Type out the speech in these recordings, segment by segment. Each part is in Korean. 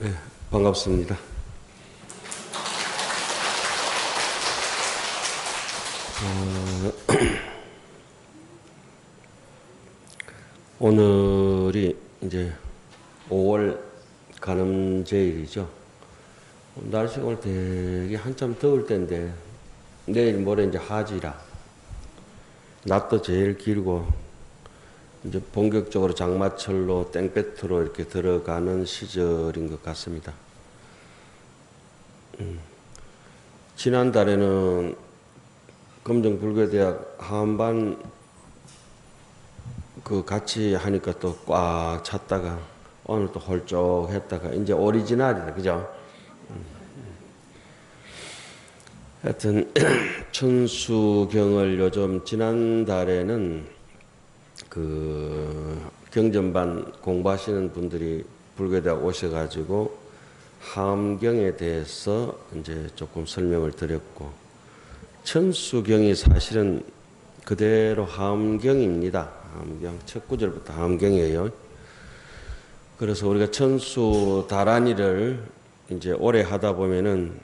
네, 반갑습니다. 오늘이 이제 5월 간음제일이죠. 날씨가 오늘 되게 한참 더울 때인데 내일 모레 이제 하지라. 낮도 제일 길고 이제 본격적으로 장마철로 땡볕으로 이렇게 들어가는 시절인 것 같습니다. 지난달에는 검정불교대학 한반 그 같이 하니까 또 꽉 찼다가 오늘 또 홀쭉했다가 이제 오리지널이다, 그죠? 하여튼 천수경을 요즘 지난달에는 그 경전반 공부하시는 분들이 불교대학 오셔가지고 하엄경에 대해서 이제 조금 설명을 드렸고, 천수경이 사실은 그대로 하엄경입니다. 하엄경 첫 구절부터 하엄경이에요. 그래서 우리가 천수 다란이를 이제 오래 하다 보면은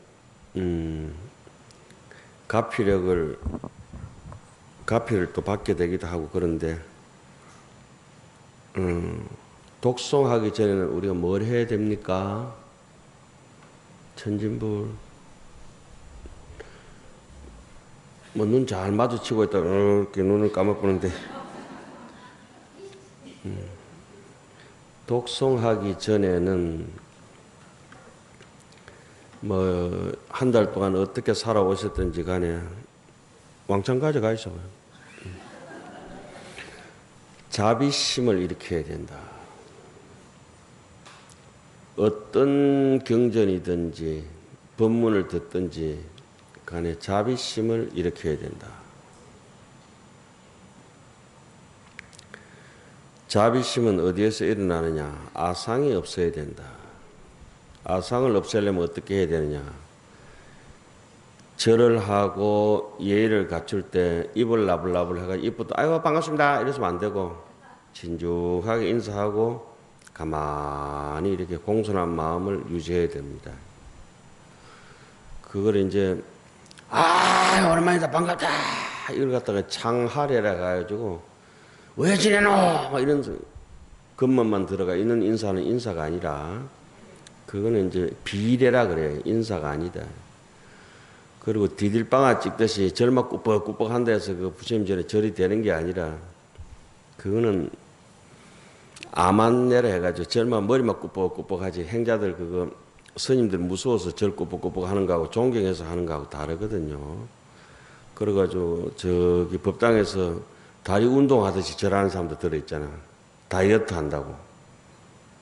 가피를 또 받게 되기도 하고 그런데 독송하기 전에는 우리가 뭘 해야 됩니까? 천진불. 뭐 눈 잘 마주치고 있다가 이렇게 눈을 감아보는데 독송하기 전에는 뭐 한 달 동안 어떻게 살아오셨든지 간에 왕창 가져가 있어. 자비심을 일으켜야 된다. 어떤 경전이든지 법문을 듣든지 간에 자비심을 일으켜야 된다. 자비심은 어디에서 일어나느냐? 아상이 없어야 된다. 아상을 없애려면 어떻게 해야 되느냐? 절을 하고 예의를 갖출 때 입을 나불나불 해가지고 입부터 아이고 반갑습니다 이러시면 안 되고 진중하게 인사하고 가만히 이렇게 공손한 마음을 유지해야 됩니다. 그걸 이제 오랜만이다 반갑다 이걸 갖다가 창하례라 가지고 왜 지내노 막 이런 것만 들어가 있는 인사는 인사가 아니라 그거는 이제 비례라 그래요. 인사가 아니다. 그리고 디딜방아 찍듯이 절막 꾸벅꾸벅 한다 해서 그 부처님 전에 절이 되는 게 아니라 그거는 아만내라 해가지고 절만 머리만 꾸벅꾸벅 하지 행자들 그거 스님들 무서워서 절 꾸벅꾸벅 하는 거하고 존경해서 하는 거하고 다르거든요. 그래가지고 저기 법당에서 다리 운동하듯이 절하는 사람도 들어있잖아. 다이어트 한다고.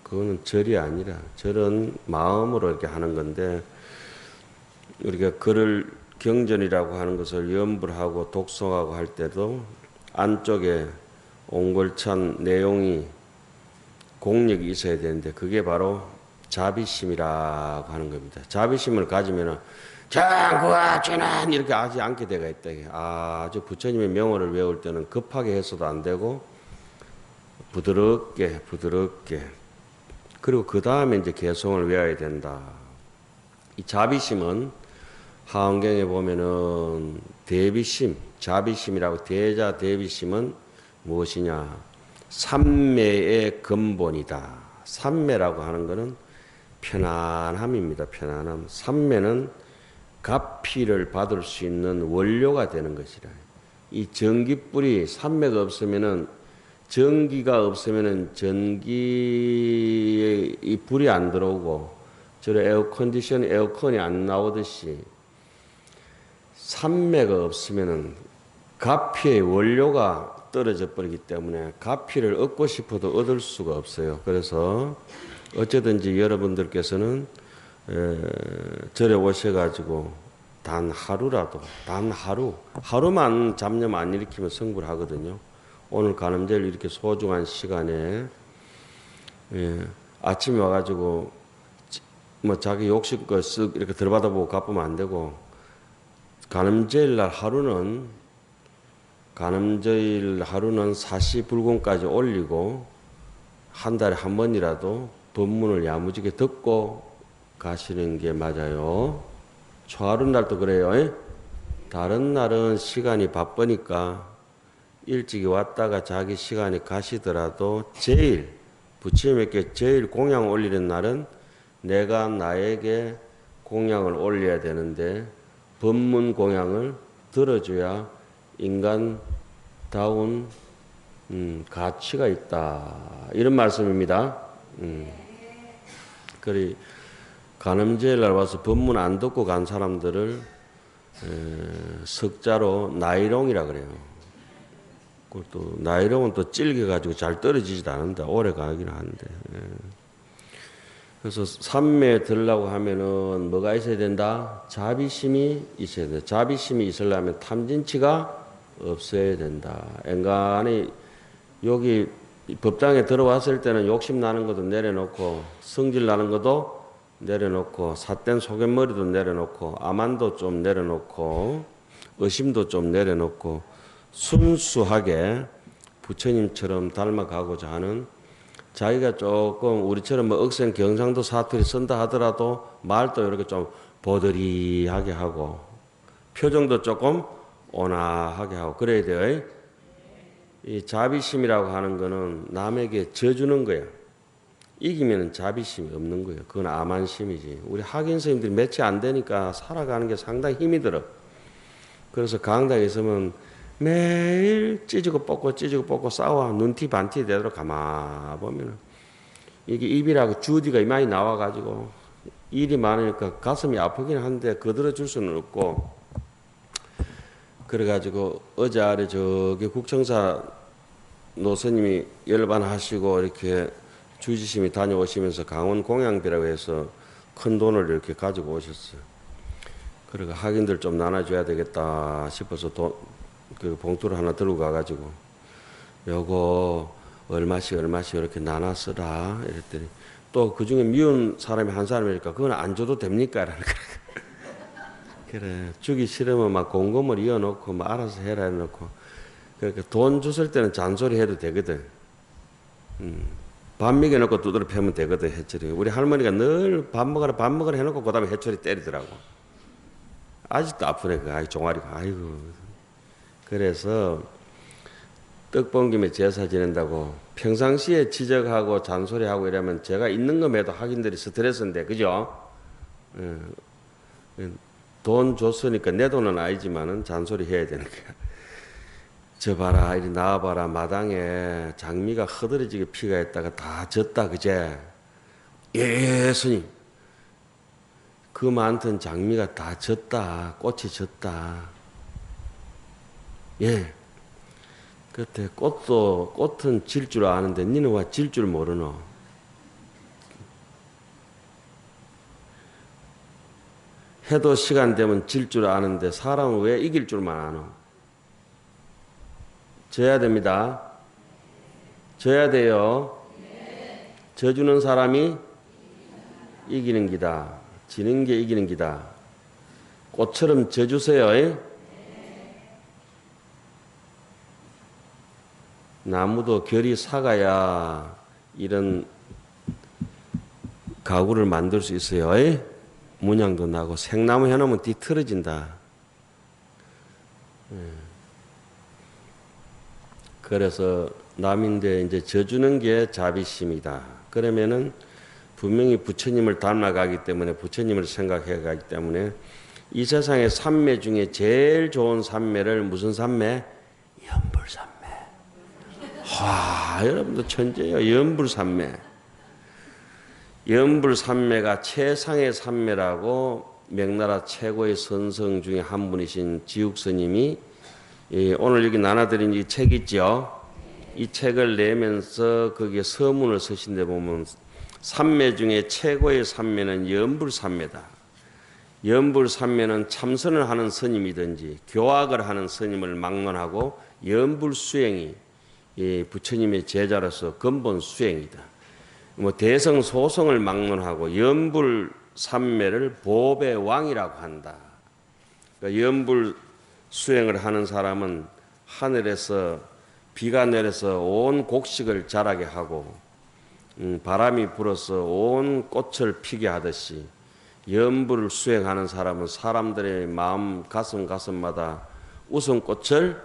그거는 절이 아니라 절은 마음으로 이렇게 하는 건데 우리가 글을 경전이라고 하는 것을 염불 하고 독송하고 할 때도 안쪽에 옹골찬 내용이 공력이 있어야 되는데 그게 바로 자비심이라고 하는 겁니다. 자비심을 가지면은 장구와 죄난 이렇게 하지 않게 되가 있다. 아주 부처님의 명호를 외울 때는 급하게 해서도 안 되고 부드럽게 그리고 그 다음에 이제 개성을 외워야 된다. 이 자비심은 하엄경에 보면은 대비심, 자비심이라고 대자 대비심은 무엇이냐? 삼매의 근본이다. 삼매라고 하는 것은 편안함입니다. 편안함. 삼매는 가피를 받을 수 있는 원료가 되는 것이라. 이 전기불이 삼매가 없으면은 전기가 없으면은 전기에 이 불이 안 들어오고 저런 에어컨이 안 나오듯이 삼매가 없으면은 가피의 원료가 떨어져 버리기 때문에 가피를 얻고 싶어도 얻을 수가 없어요. 그래서 어쨌든지 여러분들께서는 절에 오셔가지고 단 하루만 잡념 안 일으키면 성불 하거든요. 오늘 간음제일 이렇게 소중한 시간에 아침에 와가지고 뭐 자기 욕심껏 쓱 이렇게 들여다보고 갚으면 안 되고 간음제일 하루는 사시불공까지 올리고 한 달에 한 번이라도 법문을 야무지게 듣고 가시는 게 맞아요. 초하루 날도 그래요. 에? 다른 날은 시간이 바쁘니까 일찍 왔다가 자기 시간에 가시더라도 제일 부처님께 제일 공양 올리는 날은 내가 나에게 공양을 올려야 되는데 법문 공양을 들어줘야 인간다운 가치가 있다. 이런 말씀입니다. 그리 간음제일 날 와서 법문 안 듣고 간 사람들을 석자로 나이롱이라 그래요. 또 나이롱은 또 찔겨가지고 잘 떨어지지도 않는다. 오래 가긴 하는데. 그래서 삼매에 들으려고 하면은 뭐가 있어야 된다? 자비심이 있어야 된다. 자비심이 있으려면 탐진치가 없어야 된다. 인간이 여기 법당에 들어왔을 때는 욕심 나는 것도 내려놓고 성질 나는 것도 내려놓고 삿된 소견머리도 내려놓고 아만도 좀 내려놓고 의심도 좀 내려놓고 순수하게 부처님처럼 닮아가고자 하는 자기가 조금 우리처럼 뭐 억센 경상도 사투리 쓴다 하더라도 말도 이렇게 좀 보드리하게 하고 표정도 조금 온화하게 하고 그래야 돼요. 이 자비심이라고 하는 거는 남에게 져주는 거야. 이기면 자비심이 없는 거예요. 그건 아만심이지. 우리 학인 선생님들이 며칠 안 되니까 살아가는 게 상당히 힘이 들어. 그래서 강당에 있으면 매일 찢고 뽑고 싸워 눈티 반티 되도록 가만 보면은 이게 입이라고 주디가 많이 나와가지고 일이 많으니까 가슴이 아프긴 한데 거들어 줄 수는 없고 그래가지고 어제 아래 저기 국청사 노스님이 열반하시고 이렇게 주지심이 다녀오시면서 강원 공양비라고 해서 큰 돈을 이렇게 가지고 오셨어요. 그러니까 학인들 좀 나눠줘야 되겠다 싶어서 그 봉투를 하나 들고 가가지고 요거 얼마씩 이렇게 나눠 쓰라 이랬더니 또 그중에 미운 사람이 한 사람이니까 그건 안 줘도 됩니까? 라는 거야. 그래 주기 싫으면 막 공금을 이어놓고 막 알아서 해라 해놓고 그러니까 돈 줬을 때는 잔소리 해도 되거든. 밥 먹여놓고 두드려 패면 되거든 해철이. 우리 할머니가 늘 밥 먹으라 해놓고 그 다음에 해철이 때리더라고. 아직도 아프네 그 아이 종아리가. 아이고. 그래서 떡 번김에 제사 지낸다고 평상시에 지적하고 잔소리하고 이러면 제가 있는 것에도 학인들이 스트레스인데 그죠? 돈 줬으니까 내 돈은 아니지만은 잔소리 해야 되는 거야. 저 봐라 이리 나와봐라 마당에 장미가 흐드러지게 피가 있다가 다 졌다 그제? 예 스님 그 많던 장미가 다 졌다 꽃이 졌다. 예. 그때 꽃은 질 줄 아는데 니는 왜 질 줄 모르노? 해도 시간 되면 질 줄 아는데 사람은 왜 이길 줄만 아노? 져야 됩니다. 져야 돼요. 져주는 사람이 이기는 기다. 지는 게 이기는 기다. 꽃처럼 져주세요. 나무도 결이 삭아야 이런 가구를 만들 수 있어요. 문양도 나고 생나무 해놓으면 뒤 틀어진다. 그래서 남인데 이제 져주는 게 자비심이다. 그러면은 분명히 부처님을 닮아가기 때문에 부처님을 생각해 가기 때문에 이 세상의 삼매 중에 제일 좋은 삼매를 무슨 삼매? 연불삼매. 와, 여러분도 천재예요. 연불삼매. 연불삼매가 최상의 삼매라고 명나라 최고의 선성 중에 한 분이신 지육스님이 오늘 여기 나눠드린 이 책 있죠. 이 책을 내면서 거기에 서문을 쓰신 데 보면 삼매 중에 최고의 삼매는 연불삼매다. 연불삼매는 참선을 하는 스님이든지 교학을 하는 스님을 막론하고 연불수행이 부처님의 제자로서 근본 수행이다. 뭐 대성소성을 막론하고 연불삼매를 보배 왕이라고 한다. 그러니까 연불수행을 하는 사람은 하늘에서 비가 내려서 온 곡식을 자라게 하고 바람이 불어서 온 꽃을 피게 하듯이 염불을 수행하는 사람은 사람들의 마음 가슴마다 웃음꽃을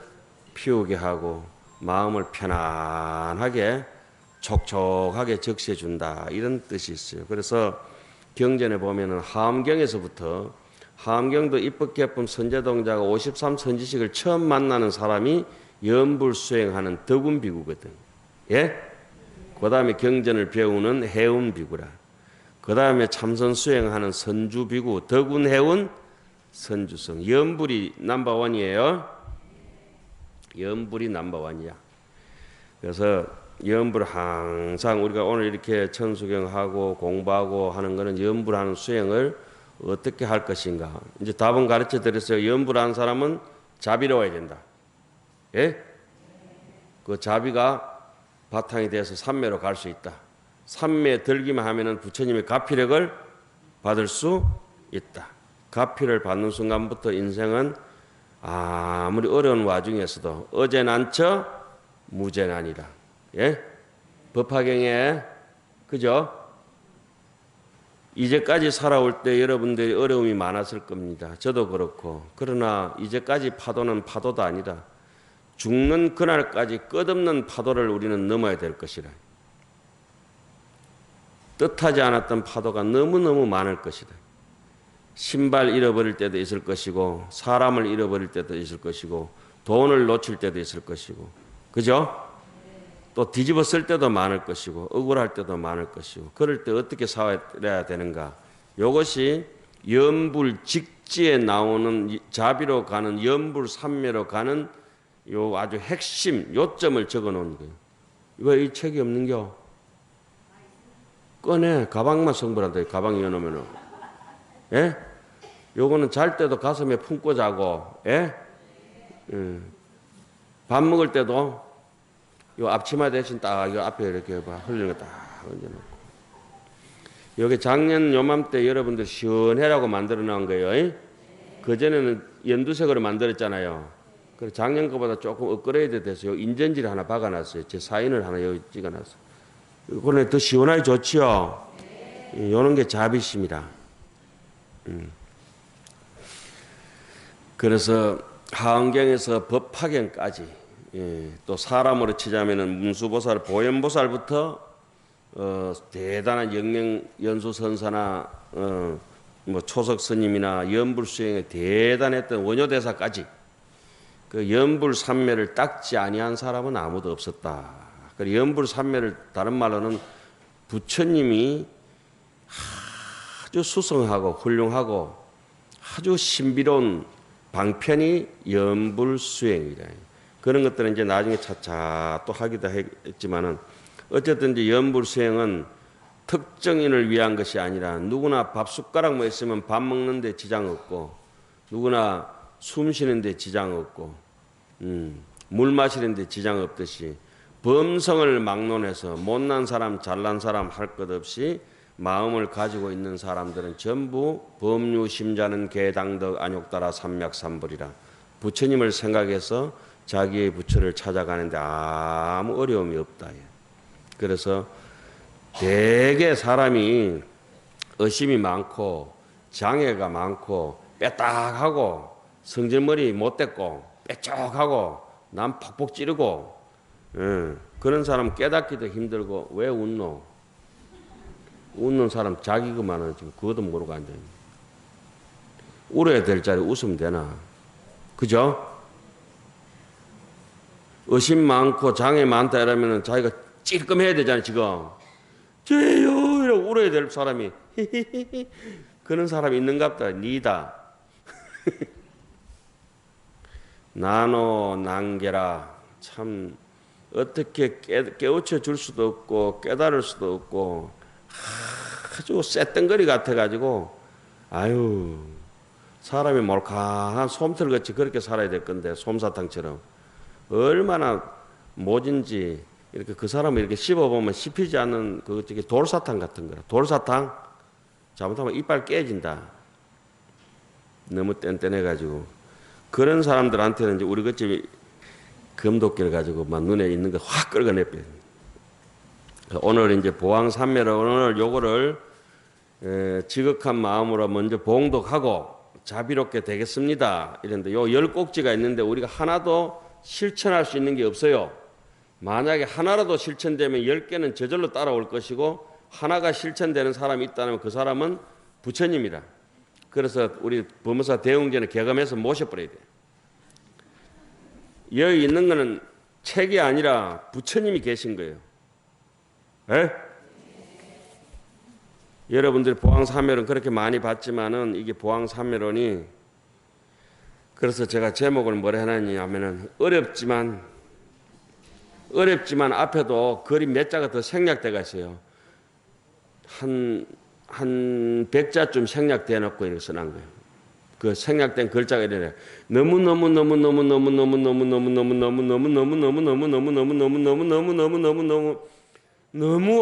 피우게 하고 마음을 편안하게 촉촉하게 적셔준다, 이런 뜻이 있어요. 그래서 경전에 보면은 하엄경에서부터, 하엄경도 입법개품 선제동자가 53선지식을 처음 만나는 사람이 염불 수행하는 덕운비구거든. 예? 그 다음에 경전을 배우는 해운비구라. 그 다음에 참선 수행하는 선주비구, 덕운해운 선주성. 염불이 넘버원이에요. 염불이 넘버원이야. 그래서 염불 항상 우리가 오늘 이렇게 천수경하고 공부하고 하는 거는 염불하는 수행을 어떻게 할 것인가. 이제 답은 가르쳐 드렸어요. 염불하는 사람은 자비로워야 된다. 예? 그 자비가 바탕이 돼서 삼매로 갈 수 있다. 삼매 들기만 하면은 부처님의 가피력을 받을 수 있다. 가피를 받는 순간부터 인생은 아무리 어려운 와중에서도 어제난처 무제난이라. 예? 법화경에, 그죠? 이제까지 살아올 때 여러분들이 어려움이 많았을 겁니다. 저도 그렇고. 그러나 이제까지 파도는 파도도 아니다. 죽는 그날까지 끝없는 파도를 우리는 넘어야 될 것이라. 뜻하지 않았던 파도가 너무너무 많을 것이다. 신발 잃어버릴 때도 있을 것이고, 사람을 잃어버릴 때도 있을 것이고, 돈을 놓칠 때도 있을 것이고, 그죠? 또 뒤집어 쓸 때도 많을 것이고, 억울할 때도 많을 것이고, 그럴 때 어떻게 살아야 되는가? 이것이 염불 직지에 나오는 자비로 가는 염불 삼매로 가는 요 아주 핵심 요점을 적어 놓은 거예요. 왜 이 책이 없는겨? 꺼내. 가방만 성불한다. 가방 이어놓으면은. 예? 요거는 잘 때도 가슴에 품고 자고, 예? 밥 먹을 때도 요 앞치마 대신 딱 요 앞에 이렇게 흘리는 거 딱 얹어놓고. 여기 작년 요맘때 여러분들 시원해라고 만들어 놓은 거예요. 그전에는 연두색으로 만들었잖아요. 그래서 작년 거보다 조금 업그레이드 돼서 인전지를 하나 박아놨어요. 제 사인을 하나 여기 찍어놨어요. 그러네 더 시원하게 좋지요. 요런 게 자비심이라. 그래서 하엄경에서 법화경까지, 또 사람으로 치자면은 문수보살, 보현보살부터 대단한 영명연수선사나 뭐 초석스님이나 염불수행에 대단했던 원효대사까지 그 염불삼매를 닦지 아니한 사람은 아무도 없었다. 그 염불삼매를 다른 말로는 부처님이 아주 수성하고 훌륭하고 아주 신비로운 방편이 염불수행이다. 그런 것들은 이제 나중에 차차 또 하기도 했지만은 어쨌든 이제 염불수행은 특정인을 위한 것이 아니라 누구나 밥 숟가락만 있으면 밥 먹는데 지장 없고, 누구나 숨 쉬는데 지장 없고, 물 마시는데 지장 없듯이 범성을 막론해서 못난 사람 잘난 사람 할 것 없이 마음을 가지고 있는 사람들은 전부 법류심자는 개당덕 안욕따라 삼맥삼불이라. 부처님을 생각해서 자기의 부처를 찾아가는데 아무 어려움이 없다. 그래서 대개 사람이 의심이 많고 장애가 많고 빼딱하고 성질머리 못됐고 빼쪽하고 남 퍽퍽 찌르고, 그런 사람 깨닫기도 힘들고 왜 웃노? 웃는 사람 자기 그만은 지금 그것도 모르고 앉아있네. 울어야 될 자리 웃으면 되나? 그죠? 의심 많고 장애 많다 이러면은 자기가 찔끔해야 되잖아 지금. 죄요 이러고 울어야 될 사람이 그런 사람이 있는갑다. 니다. 나노 난게라. 참 어떻게 깨우쳐 줄 수도 없고 깨달을 수도 없고 아주 쇳덩거리 같아가지고, 아유 사람이 몰카한 솜털같이 그렇게 살아야 될 건데, 솜사탕처럼 얼마나 모진지. 이렇게 그 사람을 이렇게 씹어보면 씹히지 않는 그 돌사탕 같은 거라. 돌사탕 잘못하면 이빨 깨진다. 너무 뗀뗀해가지고. 그런 사람들한테는 이제 우리 같이 금도끼를 가지고 막 눈에 있는 거 확 긁어내빼. 오늘 이제 보왕산매로 오늘 요거를 지극한 마음으로 먼저 봉독하고 자비롭게 되겠습니다. 이런데 요 10꼭지가 있는데 우리가 하나도 실천할 수 있는 게 없어요. 만약에 하나라도 실천되면 10개는 저절로 따라올 것이고 하나가 실천되는 사람이 있다면 그 사람은 부처님이다. 그래서 우리 법무사 대웅전에 개감해서 모셔버려야 돼요. 여기 있는 거는 책이 아니라 부처님이 계신 거예요. 에? 여러분들이 보왕사멸론 그렇게 많이 봤지만은 이게 보왕사멸론이 그래서 제가 제목을 뭐라 해놨냐면은 어렵지만 앞에도 글이 몇 자가 더 생략돼가 있어요. 한 100자쯤 생략돼 놓고 이렇게 써놓은 거예요. 그 생략된 글자가 이래요. 너무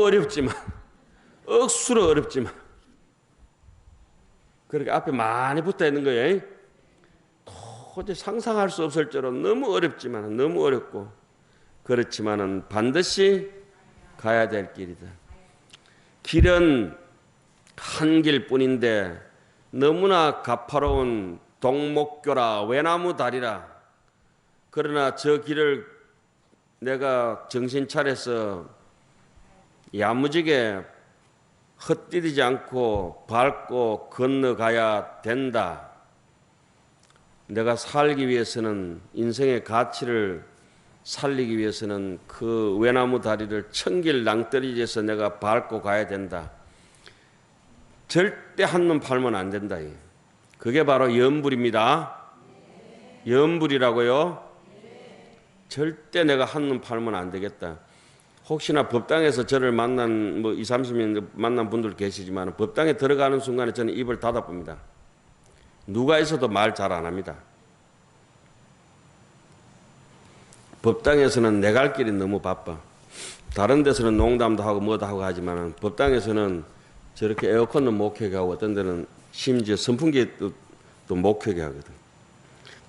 어렵지만 억수로 어렵지만 그렇게 앞에 많이 붙어 있는 거예요. 도저히 상상할 수 없을 정도로 너무 어렵지만 너무 어렵고 그렇지만은 반드시 가야 될 길이다. 길은 한 길뿐인데 너무나 가파로운 동목교라 외나무 다리라. 그러나 저 길을 내가 정신 차려서 야무지게 헛디디지 않고 밟고 건너가야 된다. 내가 살기 위해서는 인생의 가치를 살리기 위해서는 그 외나무 다리를 천길 낭떠러지에서 내가 밟고 가야 된다. 절대 한눈 팔면 안 된다. 그게 바로 염불입니다. 염불이라고요. 절대 내가 한눈 팔면 안 되겠다. 혹시나 법당에서 저를 만난 20, 30년 만난 분들 계시지만 법당에 들어가는 순간에 저는 입을 닫아봅니다. 누가 있어도 말 잘 안 합니다. 법당에서는 내 갈 길이 너무 바빠. 다른 데서는 농담도 하고 뭐도 하고 하지만 법당에서는 저렇게 에어컨도 못 켜게 하고 어떤 데는 심지어 선풍기도 못 켜게 하거든.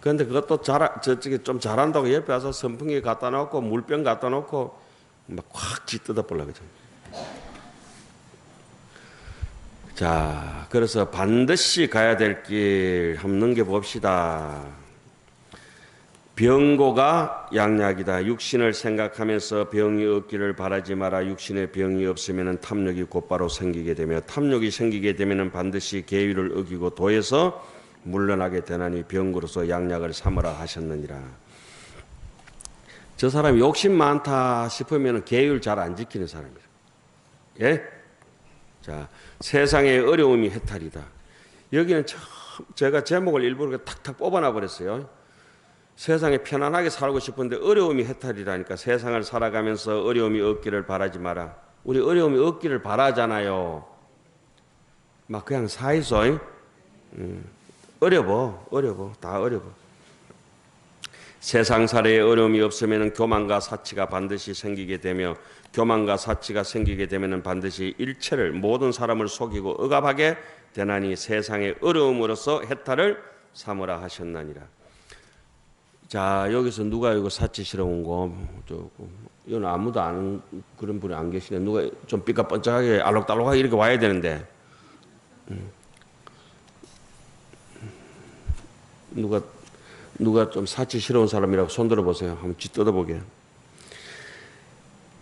그런데 그것도 저쪽에 좀 잘한다고 옆에 와서 선풍기 갖다 놓고 물병 갖다 놓고 막 확 쥐뜯어 보려고 그러죠. 자, 그래서 반드시 가야 될 길 한번 넘겨봅시다. 병고가 양약이다. 육신을 생각하면서 병이 없기를 바라지 마라. 육신에 병이 없으면 탐욕이 곧바로 생기게 되며 탐욕이 생기게 되면 반드시 계율을 어기고 도에서 물러나게 되나니 병고로서 양약을 삼으라 하셨느니라. 저 사람이 욕심 많다 싶으면 계율 잘 안 지키는 사람이에요. 예? 자, 세상의 어려움이 해탈이다. 여기는 제가 제목을 일부러 탁탁 뽑아놔 버렸어요. 세상에 편안하게 살고 싶은데 어려움이 해탈이라니까. 세상을 살아가면서 어려움이 없기를 바라지 마라. 우리 어려움이 없기를 바라잖아요. 막 그냥 사이소. 어려워. 다 어려워. 세상살이에 어려움이 없으면 교만과 사치가 반드시 생기게 되며 교만과 사치가 생기게 되면 반드시 일체를 모든 사람을 속이고 억압하게 되나니 세상의 어려움으로써 해탈을 삼으라 하셨나니라. 자, 여기서 누가 이거 사치스러운 거 이건 아무도 아는 그런 분이 안 계시네. 누가 좀 삐까뻔쩍하게 알록달록하게 이렇게 와야 되는데 누가 좀 사치스러운 사람이라고 손들어 보세요. 한번 쥐 뜯어보게.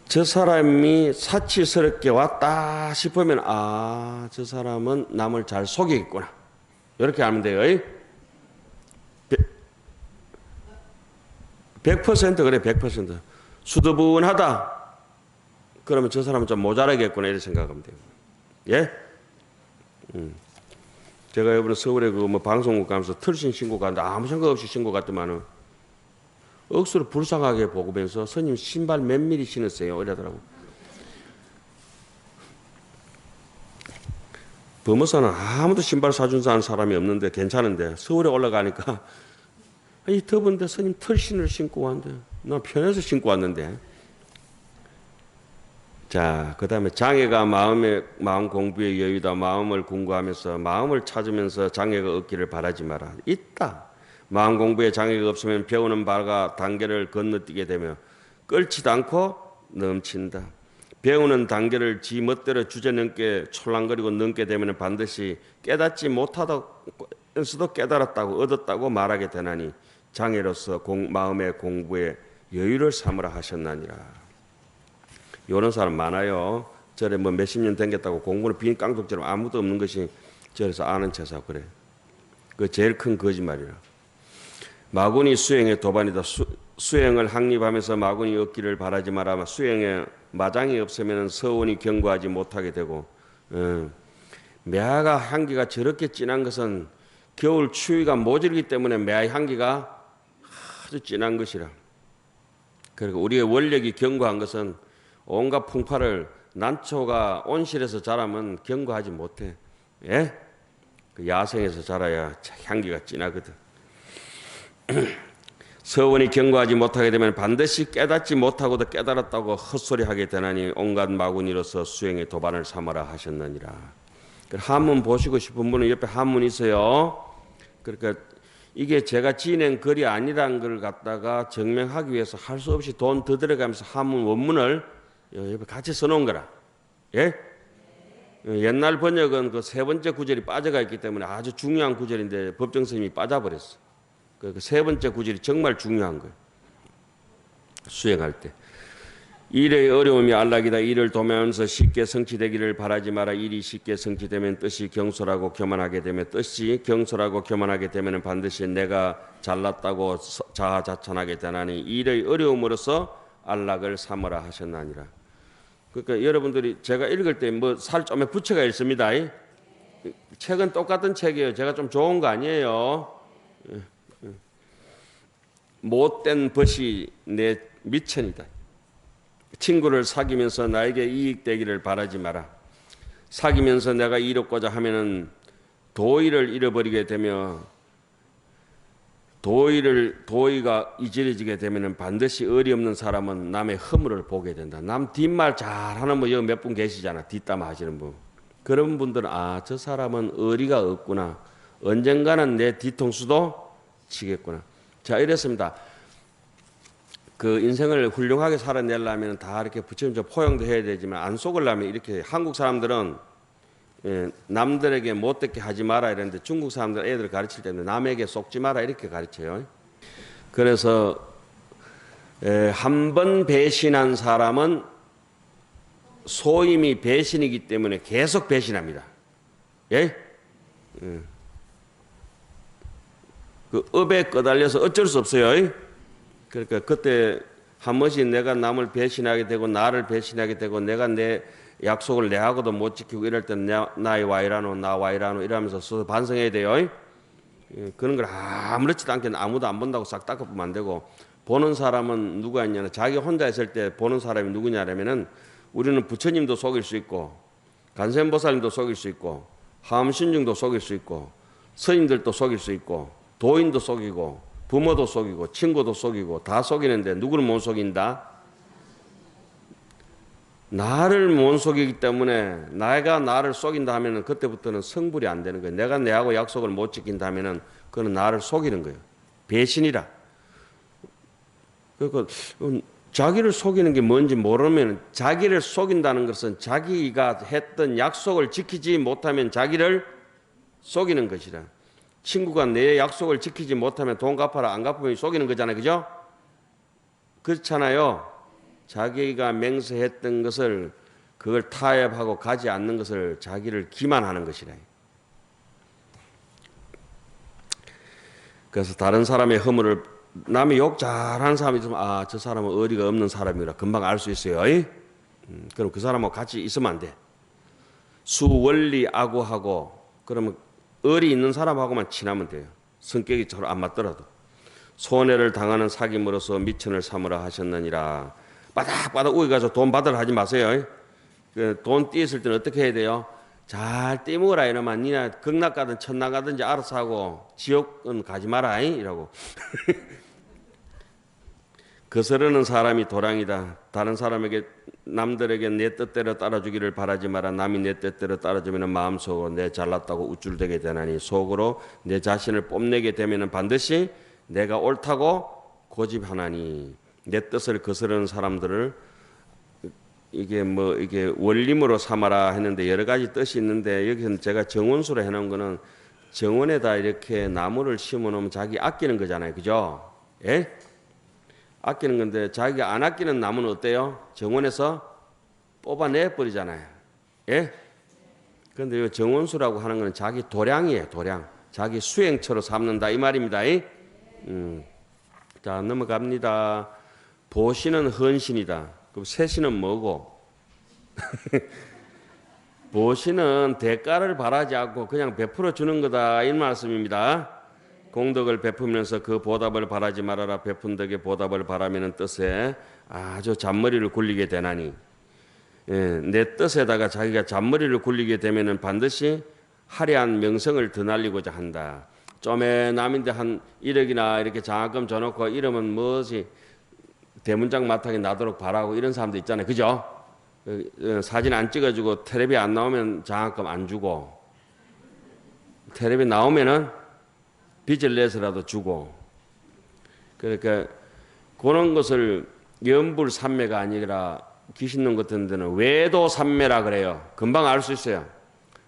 저 사람이 사치스럽게 왔다 싶으면 저 사람은 남을 잘 속이겠구나. 이렇게 하면 돼요. 100% 그래. 100% 수더분하다. 그러면 저 사람은 좀 모자라겠구나 이렇게 생각하면 돼요. 예? 제가 이번에 서울에 방송국 가면서 틀신 신고 갔는데 아무 생각 없이 신고 갔더만은 억수로 불쌍하게 보고면서 스님 신발 몇 미리 신었어요 이러더라고. 범어사는 아무도 신발 사준 사람이 없는데 괜찮은데 서울에 올라가니까 이 더운데 스님 털신을 신고 왔는데 나 편해서 신고 왔는데. 자, 그 다음에 장애가 마음 공부의 여유다. 마음을 공부하면서 마음을 찾으면서 장애가 없기를 바라지 마라. 있다. 마음 공부에 장애가 없으면 배우는 바가 단계를 건너뛰게 되며 끓지도 않고 넘친다. 배우는 단계를 지 멋대로 주제넘게 촐랑거리고 넘게 되면 반드시 깨닫지 못하다면서도 깨달았다고 얻었다고 말하게 되나니 장애로서 마음의 공부에 여유를 삼으라 하셨나니라. 이런 사람 많아요. 저래 뭐 몇십 년 댕겼다고 공부는 빈 깡통처럼 아무도 없는 것이 저래서 아는 체사 그래. 그 제일 큰 거짓말이라. 마군이 수행의 도반이다. 수행을 확립하면서 마군이 얻기를 바라지 마라. 수행에 마장이 없으면 서원이 경고하지 못하게 되고, 매화가 향기가 저렇게 진한 것은 겨울 추위가 모자르기 때문에 매화 향기가 아주 진한 것이라. 그리고 우리의 원력이 견고한 것은 온갖 풍파를 난초가 온실에서 자라면 견고하지 못해. 예? 그 야생에서 자라야 향기가 진하거든. 서원이 견고하지 못하게 되면 반드시 깨닫지 못하고도 깨달았다고 헛소리하게 되나니 온갖 마구니로서 수행의 도반을 삼아라 하셨느니라. 한문 보시고 싶은 분은 옆에 한문 있어요. 그러니까 이게 제가 지낸 글이 아니란 걸 갖다가 증명하기 위해서 할 수 없이 돈 더 들어가면서 한문 원문을 옆에 같이 써놓은 거라. 예? 옛날 번역은 그 세 번째 구절이 빠져가 있기 때문에 아주 중요한 구절인데 법정스님이 빠져버렸어. 그 세 번째 구절이 정말 중요한 거예요. 수행할 때. 일의 어려움이 안락이다. 일을 도면서 쉽게 성취되기를 바라지 마라. 일이 쉽게 성취되면 뜻이 경솔하고 교만하게 되면 뜻이 경솔하고 교만하게 되면 반드시 내가 잘났다고 자아자찬하게 되나니 일의 어려움으로서 안락을 삼으라 하셨나니라. 그러니까 여러분들이 제가 읽을 때 뭐 살 좀에 부처가 읽습니다. 책은 똑같은 책이에요. 제가 좀 좋은 거 아니에요. 못된 벗이 내 미천이다. 친구를 사귀면서 나에게 이익되기를 바라지 마라. 사귀면서 내가 이롭고자 하면은 도의를 잃어버리게 되며 도의가 이질해지게 되면은 반드시 의리 없는 사람은 남의 허물을 보게 된다. 남 뒷말 잘하는 분 여기 몇 분 계시잖아. 뒷담 하시는 분. 그런 분들은 저 사람은 의리가 없구나. 언젠가는 내 뒤통수도 치겠구나. 자, 이랬습니다. 그 인생을 훌륭하게 살아내려면 다 이렇게 부처님처럼 포용도 해야 되지만 안 속으려면 이렇게 한국 사람들은 남들에게 못되게 하지 마라 이랬는데 중국 사람들 애들 가르칠 때는 남에게 속지 마라 이렇게 가르쳐요. 그래서 한 번 배신한 사람은 소임이 배신이기 때문에 계속 배신합니다. 예? 그 업에 꺼달려서 어쩔 수 없어요. 그러니까 그때 한 번씩 내가 남을 배신하게 되고 나를 배신하게 되고 내가 내 약속을 내하고도 못 지키고 이럴 때는 나의 와이라노 나 와이라노 이러면서 서서 반성해야 돼요. 그런 걸 아무렇지도 않게 아무도 안 본다고 싹 닦아보면 안 되고 보는 사람은 누가 있냐면 자기 혼자 있을 때 보는 사람이 누구냐면은 우리는 부처님도 속일 수 있고 관세음보살님도 속일 수 있고 하암신중도 속일 수 있고 스님들도 속일 수 있고 도인도 속이고 부모도 속이고 친구도 속이고 다 속이는데 누구를 못 속인다? 나를 못 속이기 때문에 내가 나를 속인다 하면은 그때부터는 성불이 안 되는 거예요. 내가 내하고 약속을 못 지킨다 하면은 그건 나를 속이는 거예요. 배신이라. 그러니까 자기를 속이는 게 뭔지 모르면 자기를 속인다는 것은 자기가 했던 약속을 지키지 못하면 자기를 속이는 것이라. 친구가 내 약속을 지키지 못하면 돈 갚아라 안 갚으면 속이는 거잖아요. 그죠? 그렇잖아요. 자기가 맹세했던 것을 그걸 타협하고 가지 않는 것을 자기를 기만하는 것이라. 그래서 다른 사람의 허물을 남이 욕 잘하는 사람이 있으면 저 사람은 의리가 없는 사람이라 금방 알 수 있어요. 그럼 그 사람하고 같이 있으면 안 돼. 수원리 악우하고 그러면 의리 있는 사람하고만 친하면 돼요. 성격이 서로 안 맞더라도. 손해를 당하는 사귐으로서 미천을 삼으라 하셨느니라. 바닥바닥 우기가서 돈 받으라 하지 마세요. 돈 띄었을 때는 어떻게 해야 돼요? 잘 떼먹어라 이러면 니나 극락 가든 천당 가든지 알아서 하고 지옥은 가지 마라 이라고. 거스르는 사람이 도랑이다. 다른 사람에게 남들에게 내 뜻대로 따라주기를 바라지 마라. 남이 내 뜻대로 따라주면 마음속으로 내 잘났다고 우쭐대게 되나니 속으로 내 자신을 뽐내게 되면 반드시 내가 옳다고 고집하나니 내 뜻을 거스르는 사람들을 이게 뭐 이게 원림으로 삼아라 했는데 여러 가지 뜻이 있는데 여기서는 제가 정원수로 해놓은 거는 정원에다 이렇게 나무를 심어 놓으면 자기 아끼는 거잖아요. 그죠? 예? 아끼는 건데 자기가 안 아끼는 나무는 어때요? 정원에서 뽑아내 버리잖아요. 예? 그런데 이 정원수라고 하는 건 자기 도량이에요. 도량. 자기 수행처로 삼는다 이 말입니다. 자, 넘어갑니다. 보시는 헌신이다. 그럼 세신은 뭐고? 보시는 대가를 바라지 않고 그냥 베풀어 주는 거다 이 말씀입니다. 공덕을 베푸면서 그 보답을 바라지 말아라. 베푼 덕에 보답을 바라면은 뜻에 아주 잔머리를 굴리게 되나니, 예, 내 뜻에다가 자기가 잔머리를 굴리게 되면은 반드시 화려한 명성을 드날리고자 한다. 좀에 남인데 한 1억이나 이렇게 장학금 줘놓고 이러면 뭐지 대문짝 마땅히 나도록 바라고 이런 사람도 있잖아요. 그죠? 사진 안 찍어주고 텔레비 안 나오면 장학금 안 주고, 텔레비 나오면은 빚을 내서라도 주고. 그러니까 그런 것을 연불산매가 아니라 귀신놈 같은 데는 외도산매라 그래요. 금방 알 수 있어요.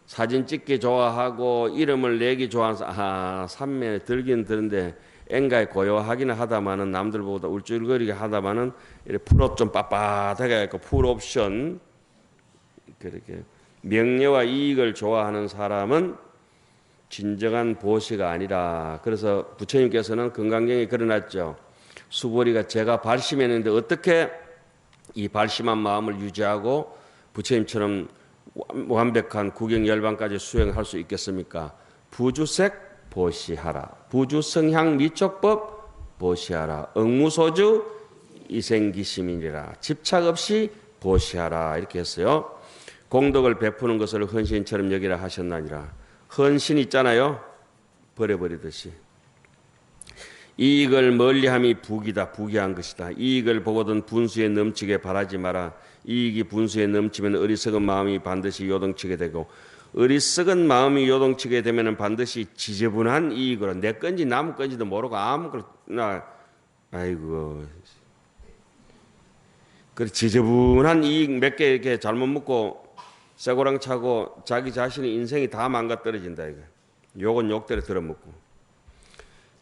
사진 찍기 좋아하고 이름을 내기 좋아해서 산매 들긴 드는데 앵가에 고요하기는 하다마는 남들보다 울줄거리게 하다마는 이렇게 풀업 좀 빳빳하게 해서 풀옵션, 그렇게 명예와 이익을 좋아하는 사람은 진정한 보시가 아니라. 그래서 부처님께서는 금강경에 그려놨죠. 수보리가 제가 발심했는데 어떻게 이 발심한 마음을 유지하고 부처님처럼 완벽한 구경열반까지 수행할 수 있겠습니까? 부주색 보시하라. 부주성향 미촉법 보시하라. 응무소주 이생기심이니라. 집착 없이 보시하라. 이렇게 했어요. 공덕을 베푸는 것을 헌신처럼 여기라 하셨나니라. 헌신 있잖아요. 버려버리듯이. 이익을 멀리함이 부기다. 부기한 것이다. 이익을 보거든 분수에 넘치게 바라지 마라. 이익이 분수에 넘치면 어리석은 마음이 반드시 요동치게 되고, 어리석은 마음이 요동치게 되면 반드시 지저분한 이익으로 내 건지 남 건지도 모르고 아무거나, 아이고, 그 지저분한 이익 몇 개 이렇게 잘못 먹고 쇠고랑 차고 자기 자신의 인생이 다 망가떨어진다 이거. 욕은 욕대로 들어먹고.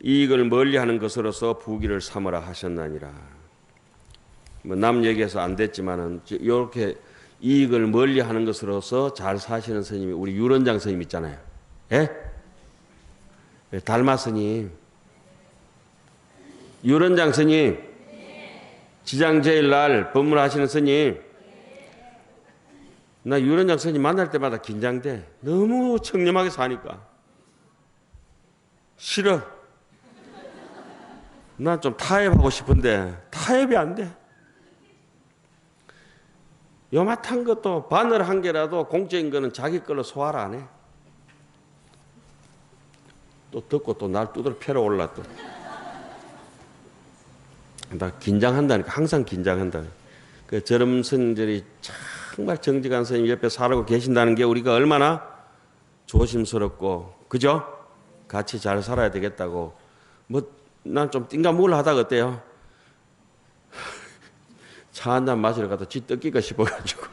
이익을 멀리하는 것으로서 부귀를 삼으라 하셨나니라. 뭐 남 얘기해서 안 됐지만은 이렇게 이익을 멀리하는 것으로서 잘 사시는 스님이 우리 유런장 스님 있잖아요. 예? 달마 스님, 유런장 스님, 지장제일날 법문하시는 스님. 나 유런장 스님 만날 때마다 긴장돼. 너무 청렴하게 사니까. 싫어. 난 좀 타협하고 싶은데 타협이 안 돼. 요만한 것도 바늘 한 개라도 공적인 거는 자기 걸로 소화를 안 해. 또 듣고 또 날 두드러 패러 올라 또. 나 긴장한다니까. 항상 긴장한다. 그 저런 스님들이 정말 정직한 스님 옆에 살고 계신다는 게 우리가 얼마나 조심스럽고, 그죠? 같이 잘 살아야 되겠다고. 뭐 난 좀 띵가몰라 하다가 어때요? 차 한 잔 마시러 가다 쥐 뜯기가 싶어가지고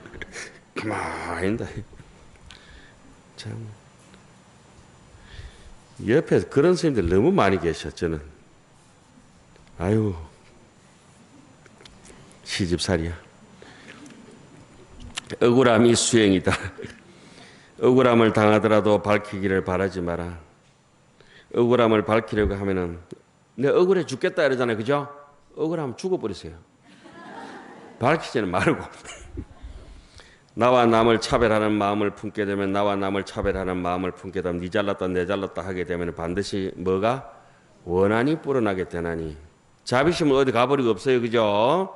가만히 있다. 참 옆에 그런 스님들 너무 많이 계셔. 저는 아유 시집살이야. 억울함이 수행이다. 억울함을 당하더라도 밝히기를 바라지 마라. 억울함을 밝히려고 하면은 내 억울해 죽겠다 이러잖아요. 그죠? 억울하면 죽어버리세요. 밝히지는 말고. 나와 남을 차별하는 마음을 품게 되면, 나와 남을 차별하는 마음을 품게 되면 니 잘났다 내 잘났다 하게 되면 반드시 뭐가? 원한이 불어나게 되나니. 자비심은 어디 가버리고 없어요. 그죠?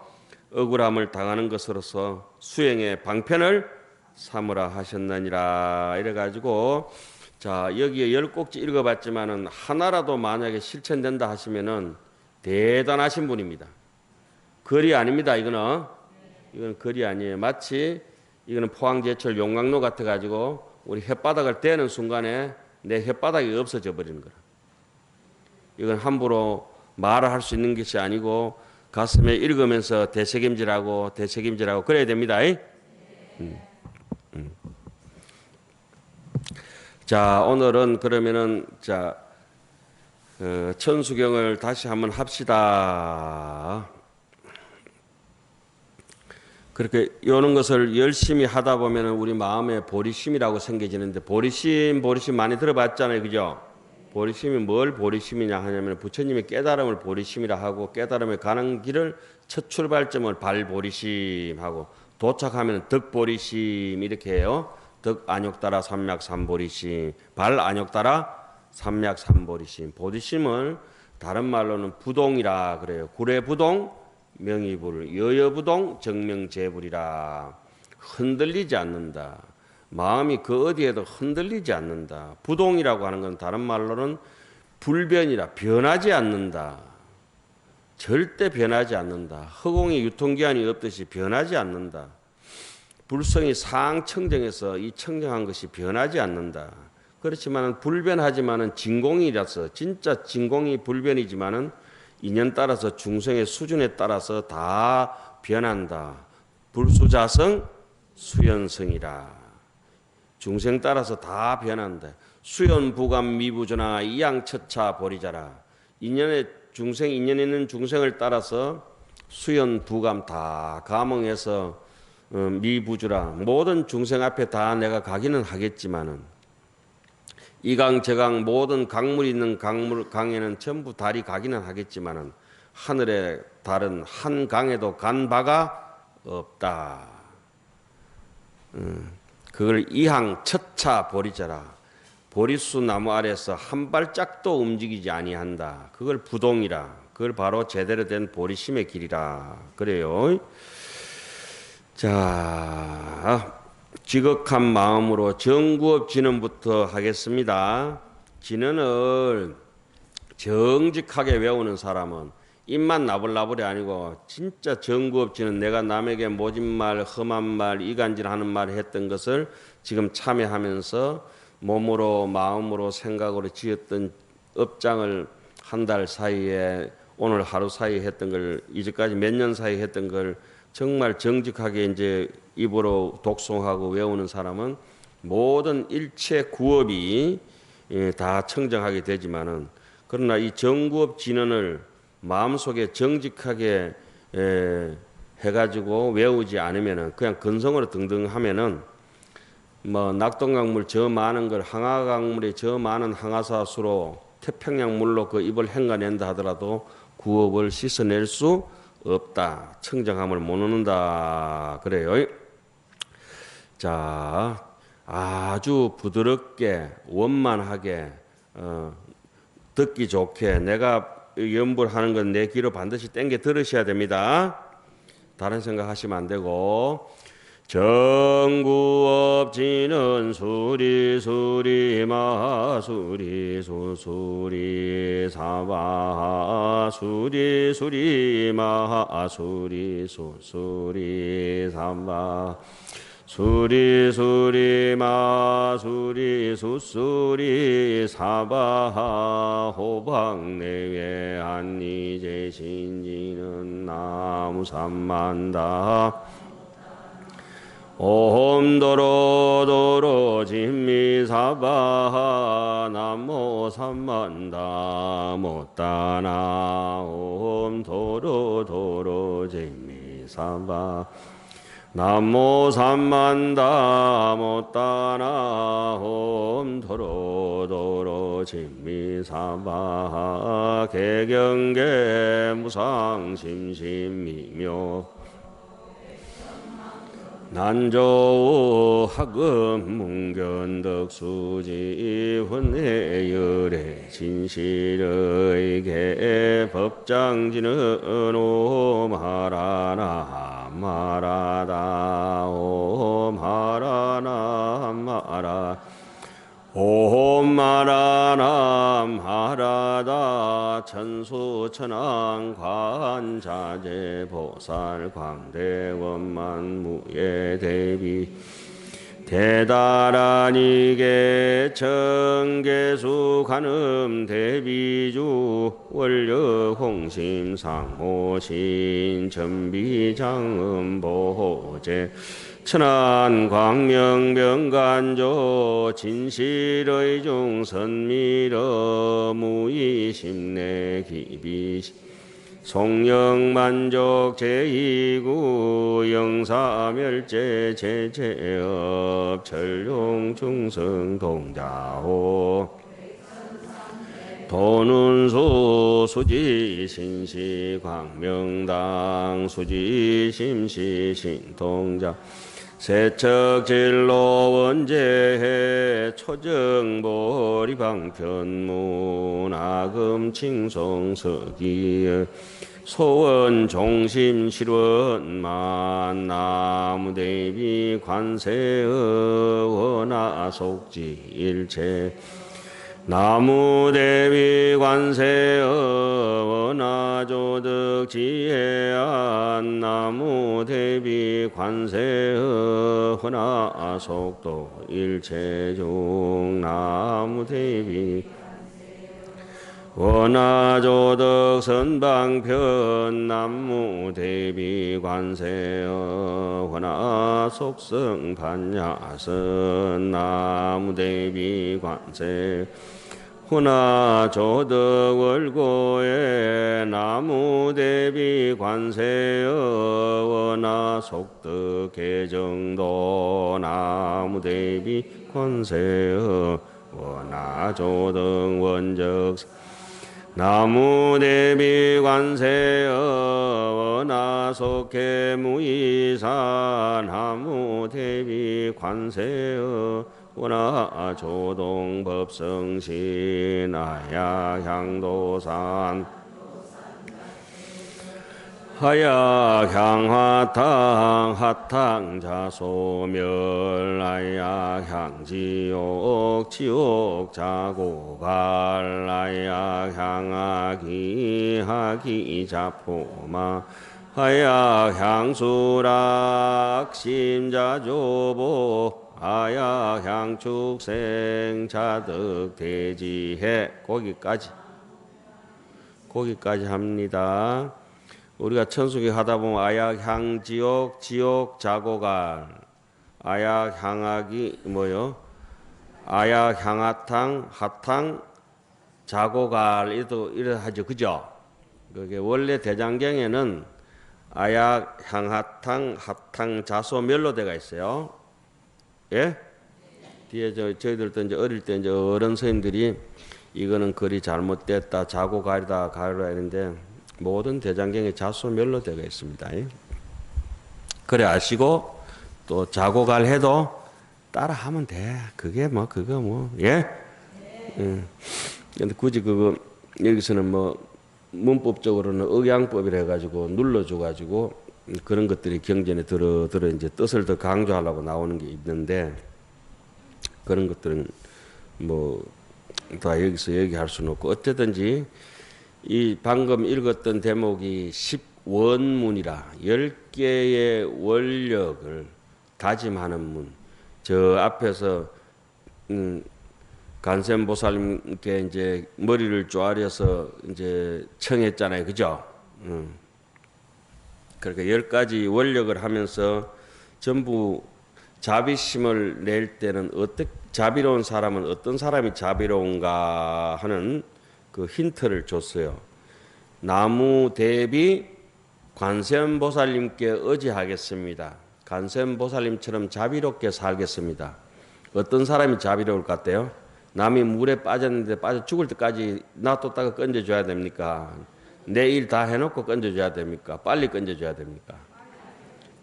억울함을 당하는 것으로서 수행의 방편을 삼으라 하셨느니라. 이래가지고 자 여기에 10꼭지 읽어봤지만은 하나라도 만약에 실천된다 하시면은 대단하신 분입니다. 글이 아닙니다. 이거는 글이 아니에요. 마치 이거는 포항제철 용광로 같아가지고 우리 혓바닥을 떼는 순간에 내 혓바닥이 없어져 버리는 거라. 이건 함부로 말을 할 수 있는 것이 아니고 가슴에 읽으면서 대책임지라고 그래야 됩니다. 자, 오늘은 그러면은 천수경을 다시 한번 합시다. 그렇게 요런 것을 열심히 하다 보면은 우리 마음에 보리심이라고 생겨지는데, 보리심 많이 들어봤잖아요, 그죠? 보리심이 뭘 보리심이냐 하냐면 부처님의 깨달음을 보리심이라 하고, 깨달음에 가는 길을 첫 출발점을 발보리심하고, 도착하면 덕보리심 이렇게 해요. 덕 안욕따라 삼약 삼보리심, 발 안욕따라 삼약 삼보리심. 보리심을 다른 말로는 부동이라 그래요. 구례부동 명의불, 여여부동 정명재불이라. 흔들리지 않는다. 마음이 그 어디에도 흔들리지 않는다. 부동이라고 하는 건 다른 말로는 불변이라, 변하지 않는다. 절대 변하지 않는다. 허공에 유통기한이 없듯이 변하지 않는다. 불성이 상청정해서 이 청정한 것이 변하지 않는다. 그렇지만 불변하지만은 진공이라서, 진짜 진공이 불변이지만은 인연 따라서 중생의 수준에 따라서 다 변한다. 불수자성 수연성이라. 중생 따라서 다 변한다. 수연부감 미부전하 이양처차 보리자라. 인연의 중생, 인연 있는 중생을 따라서 수연부감 다 감응해서 미부주라. 모든 중생 앞에 다 내가 가기는 하겠지만은, 이강 저강 모든 강물이 있는 강에는 전부 달이 가기는 하겠지만은, 하늘의 달은 한 강에도 간 바가 없다. 그걸 이항 첫차 보리자라. 보리수 나무 아래서 한 발짝도 움직이지 아니한다. 그걸 부동이라. 그걸 바로 제대로 된 보리심의 길이라 그래요. 자, 지극한 마음으로 정구업 진언부터 하겠습니다. 진언을 정직하게 외우는 사람은 입만 나불나불이 아니고 진짜 정구업 진언, 내가 남에게 모진 말, 험한 말, 이간질하는 말 했던 것을 지금 참여하면서 몸으로 마음으로 생각으로 지었던 업장을 한 달 사이에, 오늘 하루 사이에 했던 걸, 이제까지 몇 년 사이에 했던 걸 정말 정직하게 이제 입으로 독송하고 외우는 사람은 모든 일체 구업이 다 청정하게 되지만은, 그러나 이 정구업 진언을 마음속에 정직하게 해가지고 외우지 않으면은, 그냥 근성으로 등등 하면은, 뭐 낙동강물 저 많은 걸 항하강물에 저 많은 항하사수로 태평양 물로 그 입을 헹궈낸다 하더라도 구업을 씻어낼 수 없다. 청정함을 못 얻는다 그래요. 자, 아주 부드럽게 원만하게 듣기 좋게 내가 연불하는 건 내 귀로 반드시 땡겨 들으셔야 됩니다. 다른 생각 하시면 안 되고. 정구업진은 수리수리 마수리 수수리 사바 수리수리 마수리 수수리 사바 수리수리 마수리 수수리 사바 호박내외 한리제신지는 나무삼만다 옴도로도로 진미사바 남모 삼만다 못다나 옴도로도로 진미사바 남모 삼만다 못다나 옴도로도로 진미사바 개경계 무상심심미묘 난조 학음 문견덕수지 혼내열의 진실의 개 법장지는 오마라나 마라다 오마라나 마라 오마라나 마라다 천수천왕 관자재 보살 광대원만 무예 대비 대다란 이계 청계수 간음 대비주 원력 홍심 상호신 전비장음 보호제 천안 광명 명간조 진실의 중선미러 무의심내 기비시 송영만족 제2구 영사멸제 제제업 철룡중성 동자호 도눈수 수지신시 광명당 수지심시 신동자 세척진로 원제해 초정보리 방편문 아금칭송 서기 소원 종심 실원만 나무대비 관세의 원하속지 일체 나무대비 관세의 원하조득 지혜안 나무대비 관세의 원하속도 일체중 나무대비 원하조득 선방편 나무대비 관세의 원하속성 반야선 나무대비 관세 훈화조득 월고에 나무대비 관세의 원하속득 개정도 나무대비 관세의 원하조득 원적 나무대비 관세의 원하속해 무이산 나무대비 관세의 원하조동 법성신 아야향도산 하야향화탕 하탕자소멸 아야향지옥 지옥자고갈 아야향아기 하기자포마 하야향수락 심자조보 아야향축생 자득대지해 거기까지 합니다. 우리가 천수기 하다 보면 아야향지옥 지옥 자고갈 아야향하기 뭐요? 아야향하탕 하탕 자고갈 이래 하죠, 그죠? 그게 원래 대장경에는 아야향하탕 하탕 자소멸로대가 있어요. 예? 뒤에 저희들도 이제 어릴 때 이제 어른 선생님들이 이거는 글이 잘못됐다 자고갈이다 가라 했는데 모든 대장경에 자소멸로대가 있습니다. 그래 아시고 또 자고갈 해도 따라하면 돼. 그게 뭐 그거 뭐 예? 근데 굳이 그거 여기서는 뭐 문법적으로는 억양법이라 해가지고 눌러줘가지고 그런 것들이 경전에 들어 이제 뜻을 더 강조하려고 나오는 게 있는데 그런 것들은 뭐 다 여기서 얘기할 수는 없고 어쨌든지 이 방금 읽었던 대목이 10원문이라 10개의 원력을 다짐하는 문. 저 앞에서 간센보살님께 이제 머리를 쪼아려서 이제 청했잖아요. 그죠? 그러니까 10가지 원력을 하면서 전부 자비심을 낼 때는 자비로운 사람은 어떤 사람이 자비로운가 하는 그 힌트를 줬어요. 나무 대비 관세음보살님께 의지하겠습니다. 관세음보살님처럼 자비롭게 살겠습니다. 어떤 사람이 자비로울 것 같아요? 남이 물에 빠졌는데 빠져 죽을 때까지 놔뒀다가 건져줘야 됩니까? 내 일 다 해놓고 건져줘야 됩니까? 빨리 건져줘야 됩니까?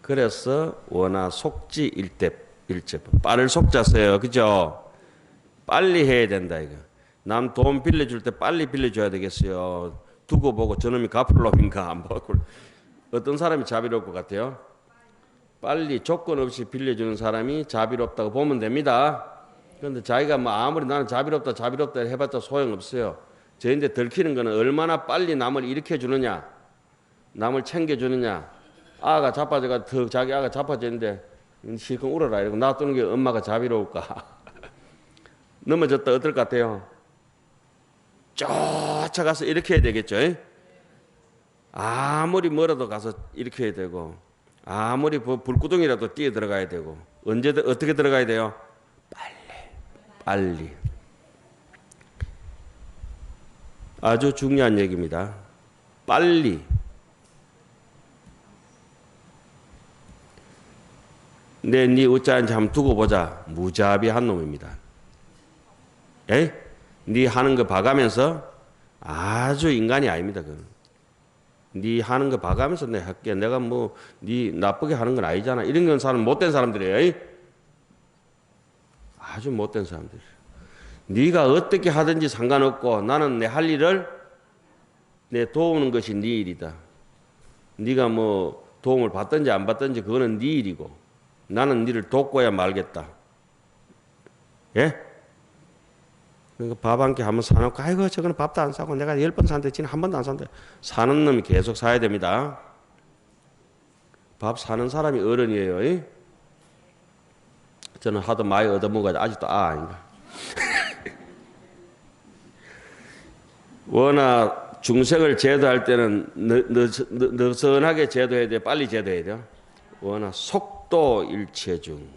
그래서 원하 속지 일제법. 빠를 속자서요. 그죠? 빨리 해야 된다 이거. 남 돈 빌려줄 때 빨리 빌려줘야 되겠어요. 두고 보고 저놈이 갚을 놈인가 안 받고. 어떤 사람이 자비로울 것 같아요? 빨리 조건 없이 빌려주는 사람이 자비롭다고 보면 됩니다. 그런데 자기가 뭐 아무리 나는 자비롭다 해봤자 소용없어요. 저인데 들키는 거는 얼마나 빨리 남을 일으켜주느냐, 남을 챙겨주느냐. 자기 아가 자빠졌는데 실컷 울어라 이러고 놔두는 게 엄마가 자비로울까? 넘어졌다 어떨 것 같아요? 쫓아가서 이렇게 해야 되겠죠? 아무리 멀어도 가서 이렇게 해야 되고 아무리 불구덩이라도 뛰어 들어가야 되고 언제 어떻게 들어가야 돼요? 빨리. 아주 중요한 얘기입니다. 빨리. 네 어찌하는지 한번 두고 보자. 무자비한 놈입니다. 네 하는 거 봐가면서 아주 인간이 아닙니다. 네 하는 거 봐가면서 내가 할게. 내가 뭐 네 나쁘게 하는 건 아니잖아. 이런 건 사람 못된 사람들이에요. 아주 못된 사람들. 네가 어떻게 하든지 상관없고 나는 내 할 일을 내 도우는 것이 네 일이다. 네가 뭐 도움을 받든지 안 받든지 그거는 네 일이고 나는 네를 돕고야 말겠다. 예? 그러니까 밥 한 끼 한번 사놓고 아이고 저거는 밥도 안 사고 내가 10번 산대 지는 한 번도 안 산대. 사는 놈이 계속 사야 됩니다. 밥 사는 사람이 어른이에요. 저는 하도 많이 얻어먹어가지고 아직도 아닌가. 워낙 중생을 제도할 때는 느슨하게 제도해야 돼요? 빨리 제도해야 돼요? 워낙 속도 일체중.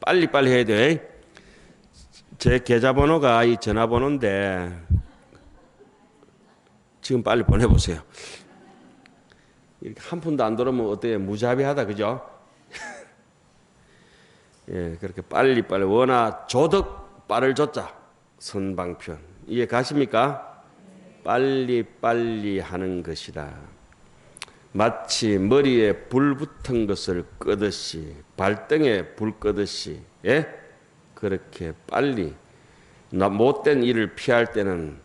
빨리빨리 해야 돼요. 제 계좌번호가 이 전화번호인데 지금 빨리 보내보세요. 이렇게 한 푼도 안 들어오면 어때요? 무자비하다 그죠? 예, 그렇게 빨리빨리 워낙 조덕 빠를 줬자 선방편 이해 가십니까? 빨리빨리 하는 것이다. 마치 머리에 불 붙은 것을 끄듯이 발등에 불 끄듯이 예? 그렇게 빨리 못된 일을 피할 때는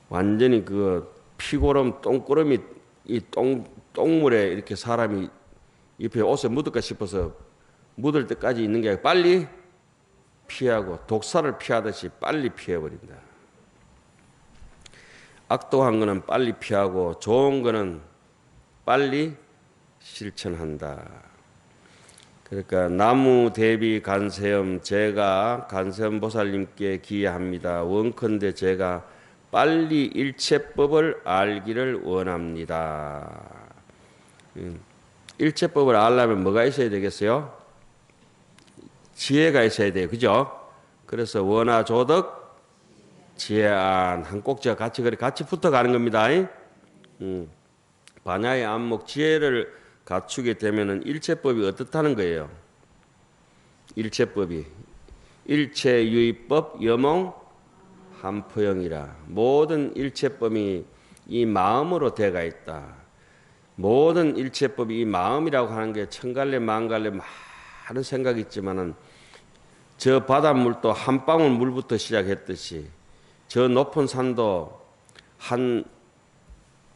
완전히 그 피고름 똥구름이 이 똥물에 이렇게 사람이 옆에 옷에 묻을까 싶어서 묻을 때까지 있는 게 아니라 빨리 피하고 독사를 피하듯이 빨리 피해버린다. 악독한 거는 빨리 피하고 좋은 거는 빨리 실천한다. 그러니까 나무 대비 간세음 제가 간세음 보살님께 기해합니다. 원컨대 제가 빨리 일체법을 알기를 원합니다. 일체법을 알려면 뭐가 있어야 되겠어요? 지혜가 있어야 돼요. 그죠? 그래서 원하 조덕 지혜안 한 꼭지가 같이 붙어가는 겁니다. 반야의 안목 지혜를 갖추게 되면은 일체법이 어떻다는 거예요? 일체법이 일체유의법 여몽 한포영이라 모든 일체법이 이 마음으로 돼가 있다. 모든 일체법이 이 마음이라고 하는 게 천갈래 만갈래 많은 생각이 있지만은 저 바닷물도 한 방울 물부터 시작했듯이 저 높은 산도 한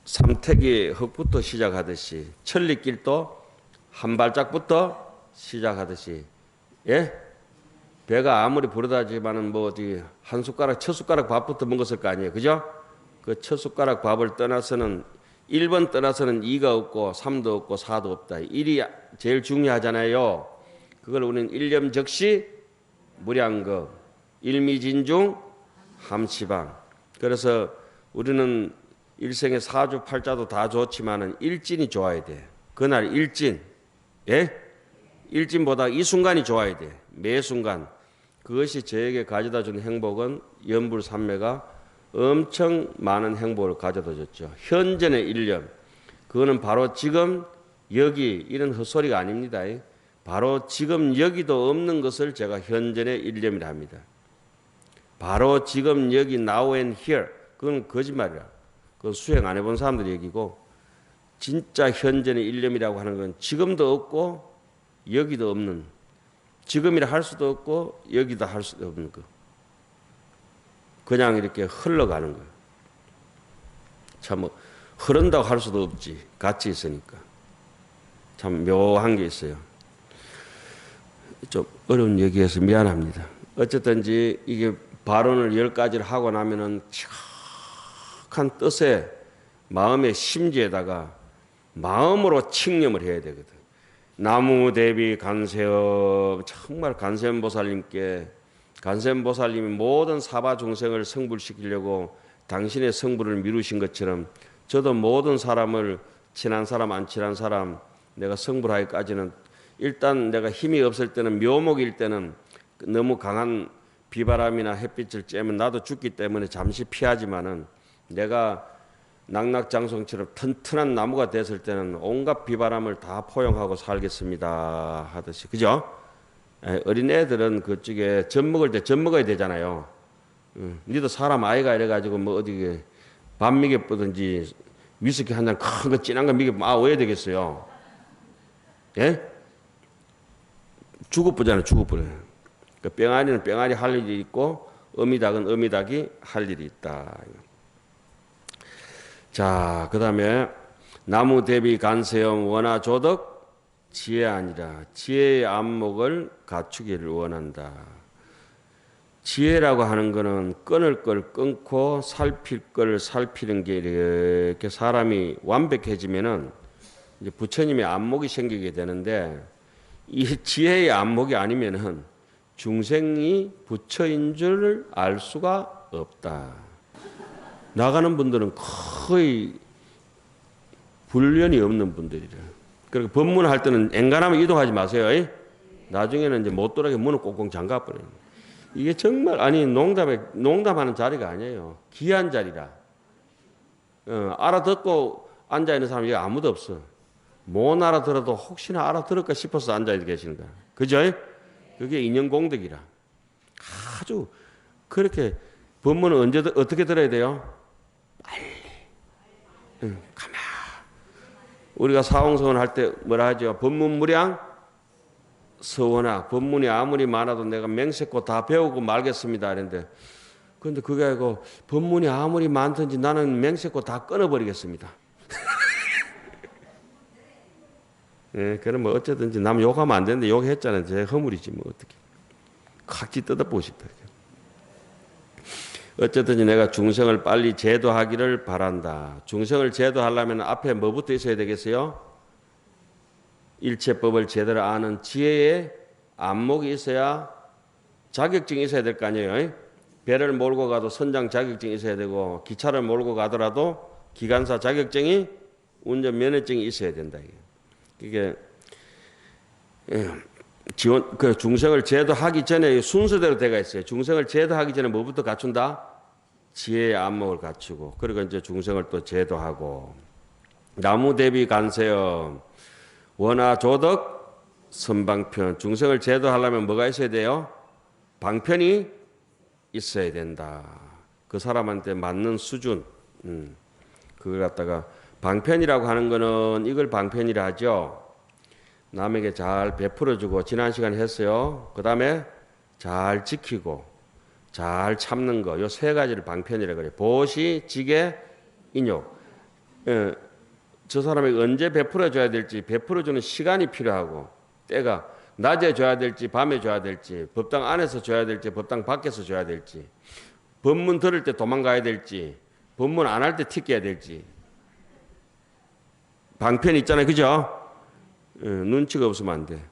삼택의 흙부터 시작하듯이 천리길도 한 발짝부터 시작하듯이 예? 배가 아무리 부르다지만은 뭐 어디 한 숟가락 첫 숟가락 밥부터 먹었을 거 아니에요. 그죠? 그 첫 숟가락 밥을 떠나서는 1번 떠나서는 2가 없고 3도 없고 4도 없다. 1이 제일 중요하잖아요. 그걸 우리는 일념적시 무량거 일미진중 함시방. 그래서 우리는 일생의 사주 팔자도 다 좋지만은 일진이 좋아야 돼. 그날 일진, 예? 일진보다 이 순간이 좋아야 돼. 매 순간. 그것이 저에게 가져다 준 행복은 연불산매가 엄청 많은 행복을 가져다 줬죠. 현전의 일념. 그거는 바로 지금 여기 이런 헛소리가 아닙니다. 바로 지금 여기도 없는 것을 제가 현전의 일념이라 합니다. 바로 지금 여기 now and here. 그건 거짓말이라. 그건 수행 안 해본 사람들 얘기고 진짜 현전의 일념이라고 하는 건 지금도 없고 여기도 없는 지금이라 할 수도 없고 여기도 할 수도 없는 거. 그냥 이렇게 흘러가는 거예요. 참 뭐 흐른다고 할 수도 없지. 같이 있으니까. 참 묘한 게 있어요. 좀 어려운 얘기해서 미안합니다. 어쨌든지 이게 발언을 10가지를 하고 나면은 한 뜻에 마음의 심지에다가 마음으로 칙념을 해야 되거든. 나무 대비 간세음, 정말 간세음 보살님께, 간세음 보살님이 모든 사바 중생을 성불시키려고 당신의 성불을 미루신 것처럼 저도 모든 사람을, 친한 사람 안 친한 사람, 내가 성불하기까지는 일단 내가 힘이 없을 때는, 묘목일 때는 너무 강한 비바람이나 햇빛을 쬐면 나도 죽기 때문에 잠시 피하지만은, 내가 낙낙장성처럼 튼튼한 나무가 됐을 때는 온갖 비바람을 다 포용하고 살겠습니다 하듯이, 그죠? 어린 애들은 그쪽에 젖 먹을 때 젖 먹어야 되잖아요. 니도 사람 아이가 이래가지고 뭐 어디 밥 미개쁘든지 위스키 한 잔 큰 거 진한 거 미개 와야 되겠어요. 예? 죽어쁘잖아요, 죽어쁘네. 그 병아리는 병아리 할 일이 있고 어미닭은 어미닭이 할 일이 있다. 자, 그 다음에 나무 대비 간세음 원하 조덕 지혜 아니라 지혜의 안목을 갖추기를 원한다. 지혜라고 하는 거는 끊을 걸 끊고 살필 걸 살피는 게, 이렇게 사람이 완벽해지면은 이제 부처님의 안목이 생기게 되는데, 이 지혜의 안목이 아니면은 중생이 부처인 줄 알 수가 없다. 나가는 분들은 거의 불련이 없는 분들이래. 그리고 법문할 때는 엔간하면 이동하지 마세요. 나중에는 이제 못 돌아게 문을 꽁꽁 잠가버려요. 이게 정말, 아니, 농담하는 자리가 아니에요. 귀한 자리라. 알아듣고 앉아있는 사람이 아무도 없어. 못 알아들어도 혹시나 알아들을까 싶어서 앉아 계시는 거야. 그죠? 그게 인연공덕이라. 아주 그렇게 법문은 언제 어떻게 들어야 돼요? 빨리. 가만. 우리가 사홍서원 할 때 뭐라 하죠? 법문무량 서원아. 법문이 아무리 많아도 내가 맹세코 다 배우고 말겠습니다. 그런데 그런데 그게 아니고 법문이 아무리 많든지 나는 맹세코 다 끊어버리겠습니다. 예, 그럼 뭐 어쨌든지 남 욕하면 안 되는데 욕했잖아요. 제 허물이지 뭐 어떻게. 각지 뜯어보고 싶다. 어쨌든지 내가 중생을 빨리 제도하기를 바란다. 중생을 제도하려면 앞에 뭐부터 있어야 되겠어요? 일체법을 제대로 아는 지혜의 안목이 있어야, 자격증이 있어야 될 거 아니에요. 배를 몰고 가도 선장 자격증이 있어야 되고, 기차를 몰고 가더라도 기관사 자격증이, 운전 면허증이 있어야 된다. 이게 지원, 그 중생을 제도하기 전에 순서대로 돼가 있어요. 중생을 제도하기 전에 뭐부터 갖춘다? 지혜의 안목을 갖추고, 그리고 이제 중생을 또 제도하고. 나무 대비 간세음 원하 조덕 선방편. 중생을 제도하려면 뭐가 있어야 돼요? 방편이 있어야 된다. 그 사람한테 맞는 수준. 그걸 갖다가 방편이라고 하는 거는, 이걸 방편이라 하죠. 남에게 잘 베풀어주고, 지난 시간에 했어요. 그 다음에 잘 지키고 잘 참는 거, 요 세 가지를 방편이라 그래요. 보시, 지계, 인욕. 저 사람에게 언제 베풀어줘야 될지, 베풀어주는 시간이 필요하고, 때가 낮에 줘야 될지 밤에 줘야 될지, 법당 안에서 줘야 될지 법당 밖에서 줘야 될지, 법문 들을 때 도망가야 될지, 법문 안 할 때 튀겨야 될지, 방편이 있잖아요. 그죠? 눈치가 없으면 안 돼.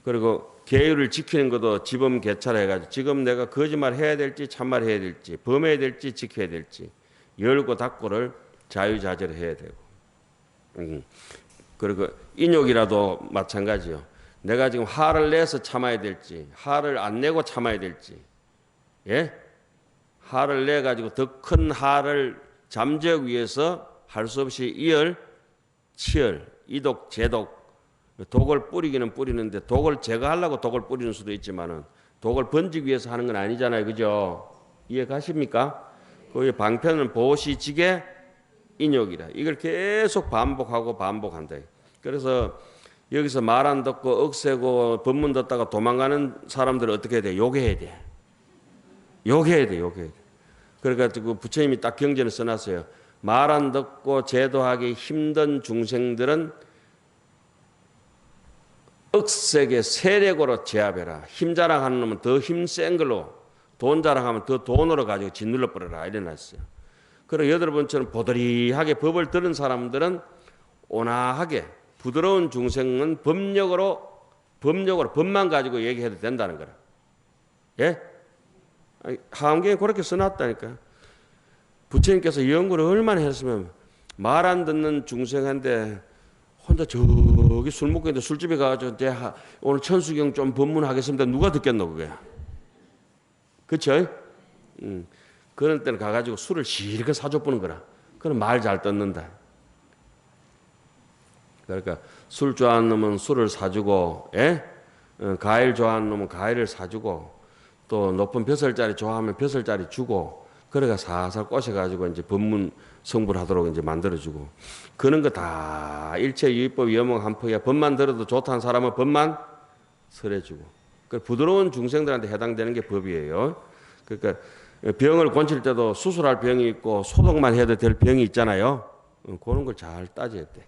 그리고 계율을 지키는 것도 지범 개찰 해가지고, 지금 내가 거짓말 해야 될지 참말 해야 될지, 범해야 될지 지켜야 될지, 열고 닫고를 자유자재로 해야 되고. 그리고 인욕이라도 마찬가지요. 내가 지금 화를 내서 참아야 될지, 화를 안 내고 참아야 될지, 예? 화를 내 가지고 더 큰 화를 잠재우기 위해서 할 수 없이 이열, 치열, 이독, 제독, 독을 뿌리기는 뿌리는데, 독을 제거하려고 독을 뿌리는 수도 있지만은 독을 번지기 위해서 하는 건 아니잖아요. 그죠? 이해 가십니까? 그 방편은 보시, 지계, 인욕이라. 이걸 계속 반복하고 반복한다. 그래서 여기서 말 안 듣고 억세고 법문 듣다가 도망가는 사람들은 어떻게 해야 돼? 욕해야 돼. 욕해야 돼. 욕해야 돼. 그래가지고 부처님이 딱 경전을 써놨어요. 말 안 듣고 제도하기 힘든 중생들은 억세게 세력으로 제압해라. 힘 자랑하는 놈은 더 힘센 걸로, 돈 자랑하면 더 돈으로 가지고 짓눌러 버려라. 이래놨어요. 그리고 여러분처럼 보드리하게 법을 들은 사람들은 온화하게 부드러운 중생은 법만 가지고 얘기해도 된다는 거라. 예? 하암경에 그렇게 써놨다니까. 부처님께서 연구를 얼마나 했으면 말 안 듣는 중생한테 혼자 저기 술 먹고 있는데 술집에 가가지고 오늘 천수경 좀 법문하겠습니다. 누가 듣겠노 그게. 그쵸? 그런 때는 가가지고 술을 실컷 사줘보는 거라. 그럼 말 잘 듣는다. 그러니까 술 좋아하는 놈은 술을 사주고, 예? 과일 좋아하는 놈은 과일을 사주고, 또 높은 벼슬자리 좋아하면 벼슬자리 주고, 그래가 살살 꼬셔가지고 이제 법문 성불하도록 이제 만들어주고, 그런 거 다 일체 유의법 여몽 한폭이야. 법만 들어도 좋다는 사람은 법만 설해주고, 그 부드러운 중생들한테 해당되는 게 법이에요. 그러니까 병을 고칠 때도 수술할 병이 있고 소독만 해도 될 병이 있잖아요. 그런 걸 잘 따져야 돼.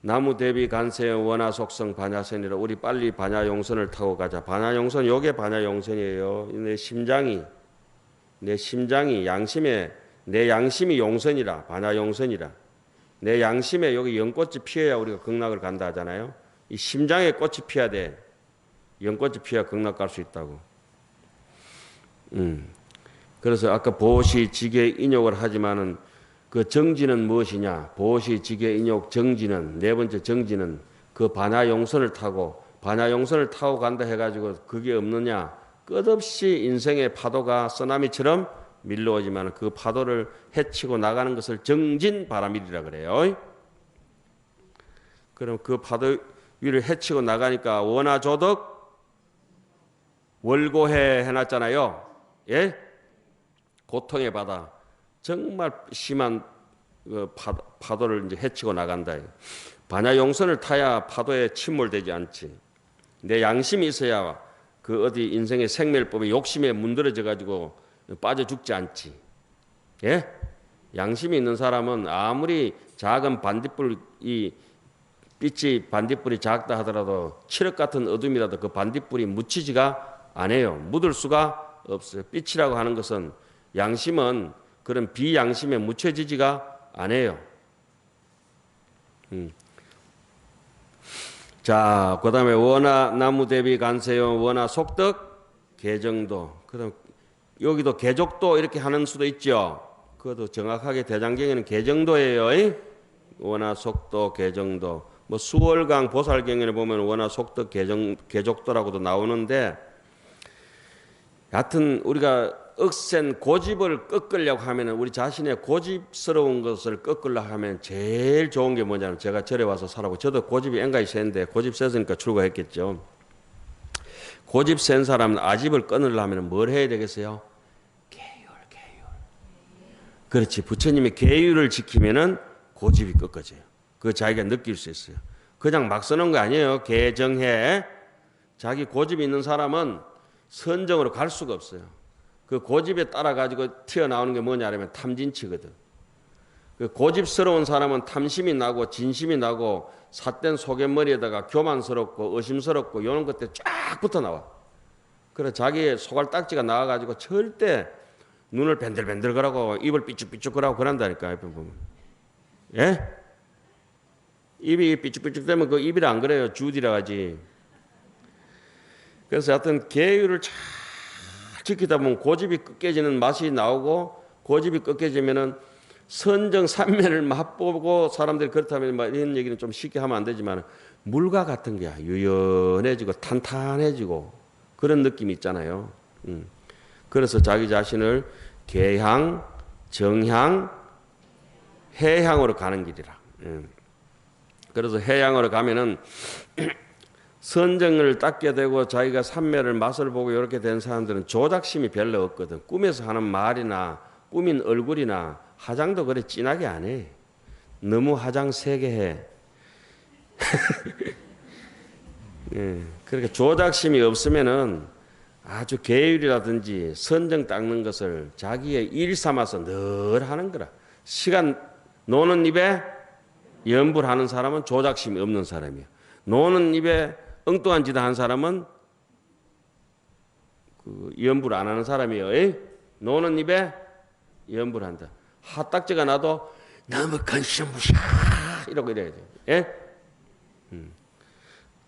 나무 대비 간세형 원화 속성 반야선이라. 우리 빨리 반야용선을 타고 가자. 반야용선 요게 반야용선이에요. 내 심장이 양심에 내 양심이 용선이라. 반야용선이라. 내 양심에 여기 연꽃이 피어야 우리가 극락을 간다 하잖아요. 이 심장에 꽃이 피어야 돼. 연꽃이 피어야 극락 갈 수 있다고. 그래서 아까 보시, 지계, 인욕을 하지만은 그 정지는 무엇이냐? 보시, 지계, 인욕, 정지는 네 번째 정지는 그 반야용선을 타고 간다 해가지고 그게 없느냐? 끝없이 인생의 파도가 쓰나미처럼 밀려오지만 그 파도를 헤치고 나가는 것을 정진바람일이라 그래요. 그럼 그 파도 위를 헤치고 나가니까 원하조덕 월고해 해놨잖아요. 예? 고통의 바다, 정말 심한 파도를 이제 헤치고 나간다. 반야용선을 타야 파도에 침몰되지 않지. 내 양심이 있어야 그 어디 인생의 생멸법에 욕심에 문드러져 가지고 빠져 죽지 않지. 예? 양심이 있는 사람은 아무리 작은 반딧불 빛이 반딧불이 작다 하더라도 칠흑 같은 어둠이라도 그 반딧불이 묻히지가 않아요. 묻을 수가 없어요. 빛이라고 하는 것은 양심은 그런 비양심에 묻혀지지가 않아요. 자, 그 다음에 원화 나무 대비 간세요 원화 속덕 개정도. 그다음 여기도 개족도 이렇게 하는 수도 있죠. 그것도 정확하게 대장경에는 개정도예요. 원화 속도 개정도. 뭐 수월강 보살경에 보면 원화 속덕 개족도라고도 나오는데, 여하튼 우리가 억센 고집을 꺾으려고 하면, 우리 자신의 고집스러운 것을 꺾으려고 하면 제일 좋은 게 뭐냐면, 제가 절에 와서 살아보고, 저도 고집이 앵가이 센데 고집 세서니까 출가했겠죠. 고집 센 사람은 아집을 끊으려면 뭘 해야 되겠어요? 계율. 그렇지. 부처님이 계율을 지키면은 고집이 꺾어져요. 그거 자기가 느낄 수 있어요. 그냥 막 쓰는 거 아니에요. 개정해. 자기 고집이 있는 사람은 선정으로 갈 수가 없어요. 그 고집에 따라 가지고 튀어나오는 게 뭐냐면 탐진치거든. 그 고집스러운 사람은 탐심이 나고 진심이 나고 삿된 소갯머리에다가 교만스럽고 의심스럽고 이런 것들 쫙 붙어 나와. 그래 자기의 소갈딱지가 나와가지고 절대 눈을 벤들벤들 거라고 입을 삐쭉삐쭉 거라고 그런다니까. 옆에 보면. 예? 입이 삐쭉삐쭉 되면 그 입이 안 그래요. 주디라 하지. 그래서 하여튼 계율을 잘 지키다 보면 고집이 꺾여지는 맛이 나오고, 고집이 꺾여지면은 선정 삼매를 맛보고, 사람들이 그렇다면 막 이런 얘기는 좀 쉽게 하면 안 되지만 물과 같은 거야. 유연해지고 탄탄해지고 그런 느낌이 있잖아요. 그래서 자기 자신을 계향, 정향, 해향으로 가는 길이라. 그래서 해향으로 가면은 선정을 닦게 되고 자기가 삼매를 맛을 보고 이렇게 된 사람들은 조작심이 별로 없거든. 꿈에서 하는 말이나 꾸민 얼굴이나 화장도 그래 진하게 안 해. 너무 화장 세게 해. 예, 그렇게 조작심이 없으면은 아주 계율이라든지 선정 닦는 것을 자기의 일 삼아서 늘 하는 거라. 시간 노는 입에 염불하는 사람은 조작심이 없는 사람이야. 노는 입에 엉뚱한 짓 한 사람은 그 염불 안 하는 사람이에요. 에이? 노는 입에 염불한다. 핫딱지가 나도 너무 건심무샤 이러고 이래야 돼. 예?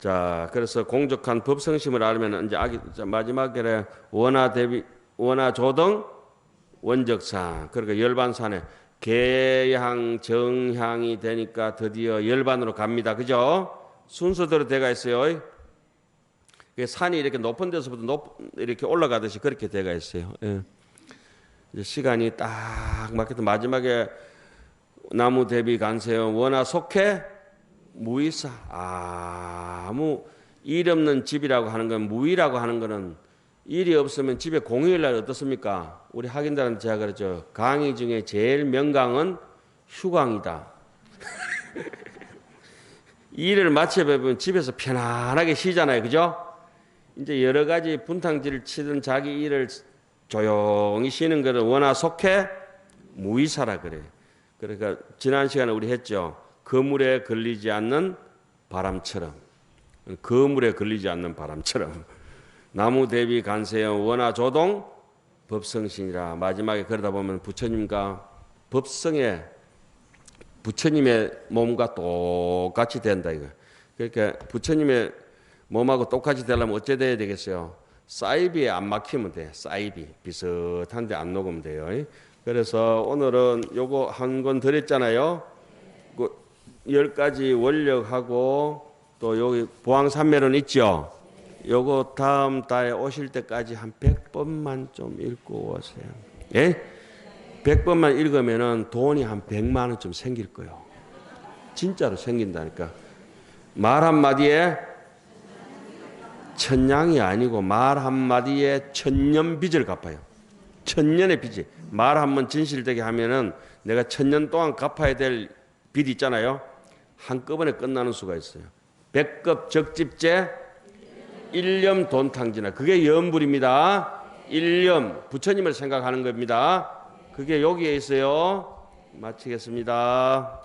자, 그래서 공적한 법성심을 알면 이제 마지막에 원화 대비 원화 조등 원적상, 그러니까 열반산에 개향 정향이 되니까 드디어 열반으로 갑니다. 그죠? 순서대로 돼가 있어요. 산이 이렇게 높은 데서부터 이렇게 올라가듯이 그렇게 돼가 있어요. 예. 이제 시간이 딱 맞게 마지막에 나무 대비 간세요. 원화 속해 무이사. 아무 일 없는 집이라고 하는 건, 무이라고 하는 거는 일이 없으면 집에 공휴일 날 어떻습니까? 우리 학인들한테 제가 그랬죠. 강의 중에 제일 명강은 휴강이다. 일을 마쳐보면 집에서 편안하게 쉬잖아요. 그죠? 이제 여러 가지 분탕질을 치든 자기 일을 조용히 쉬는 것은 원화 속해 무이사라 그래요. 그러니까 지난 시간에 우리 했죠. 그물에 걸리지 않는 바람처럼. 그물에 걸리지 않는 바람처럼. 나무 대비 간세형 원화 조동 법성신이라. 마지막에 그러다 보면 부처님과 법성의 부처님의 몸과 똑같이 된다 이거. 그러니까 부처님의 몸하고 똑같이 되려면 어째 돼야 되겠어요? 사이비에 안 막히면 돼. 사이비 비슷한데 안 녹으면 돼요. 그래서 오늘은 요거 한 권 드렸잖아요. 그 10가지 원력하고 또 여기 보왕산매론 있죠. 요거 다음 달에 오실 때까지 한 100번만 좀 읽고 오세요. 예? 100번만 읽으면은 돈이 한 100만 원쯤 생길 거예요. 진짜로 생긴다니까. 말 한마디에 천냥이 아니고 말 한마디에 천년 빚을 갚아요. 천년의 빚이. 말 한번 진실되게 하면은 내가 천년 동안 갚아야 될 빚 있잖아요. 한꺼번에 끝나는 수가 있어요. 100급 적집제 1념 돈탕진화. 그게 염불입니다. 1념 부처님을 생각하는 겁니다. 그게 여기에 있어요. 마치겠습니다.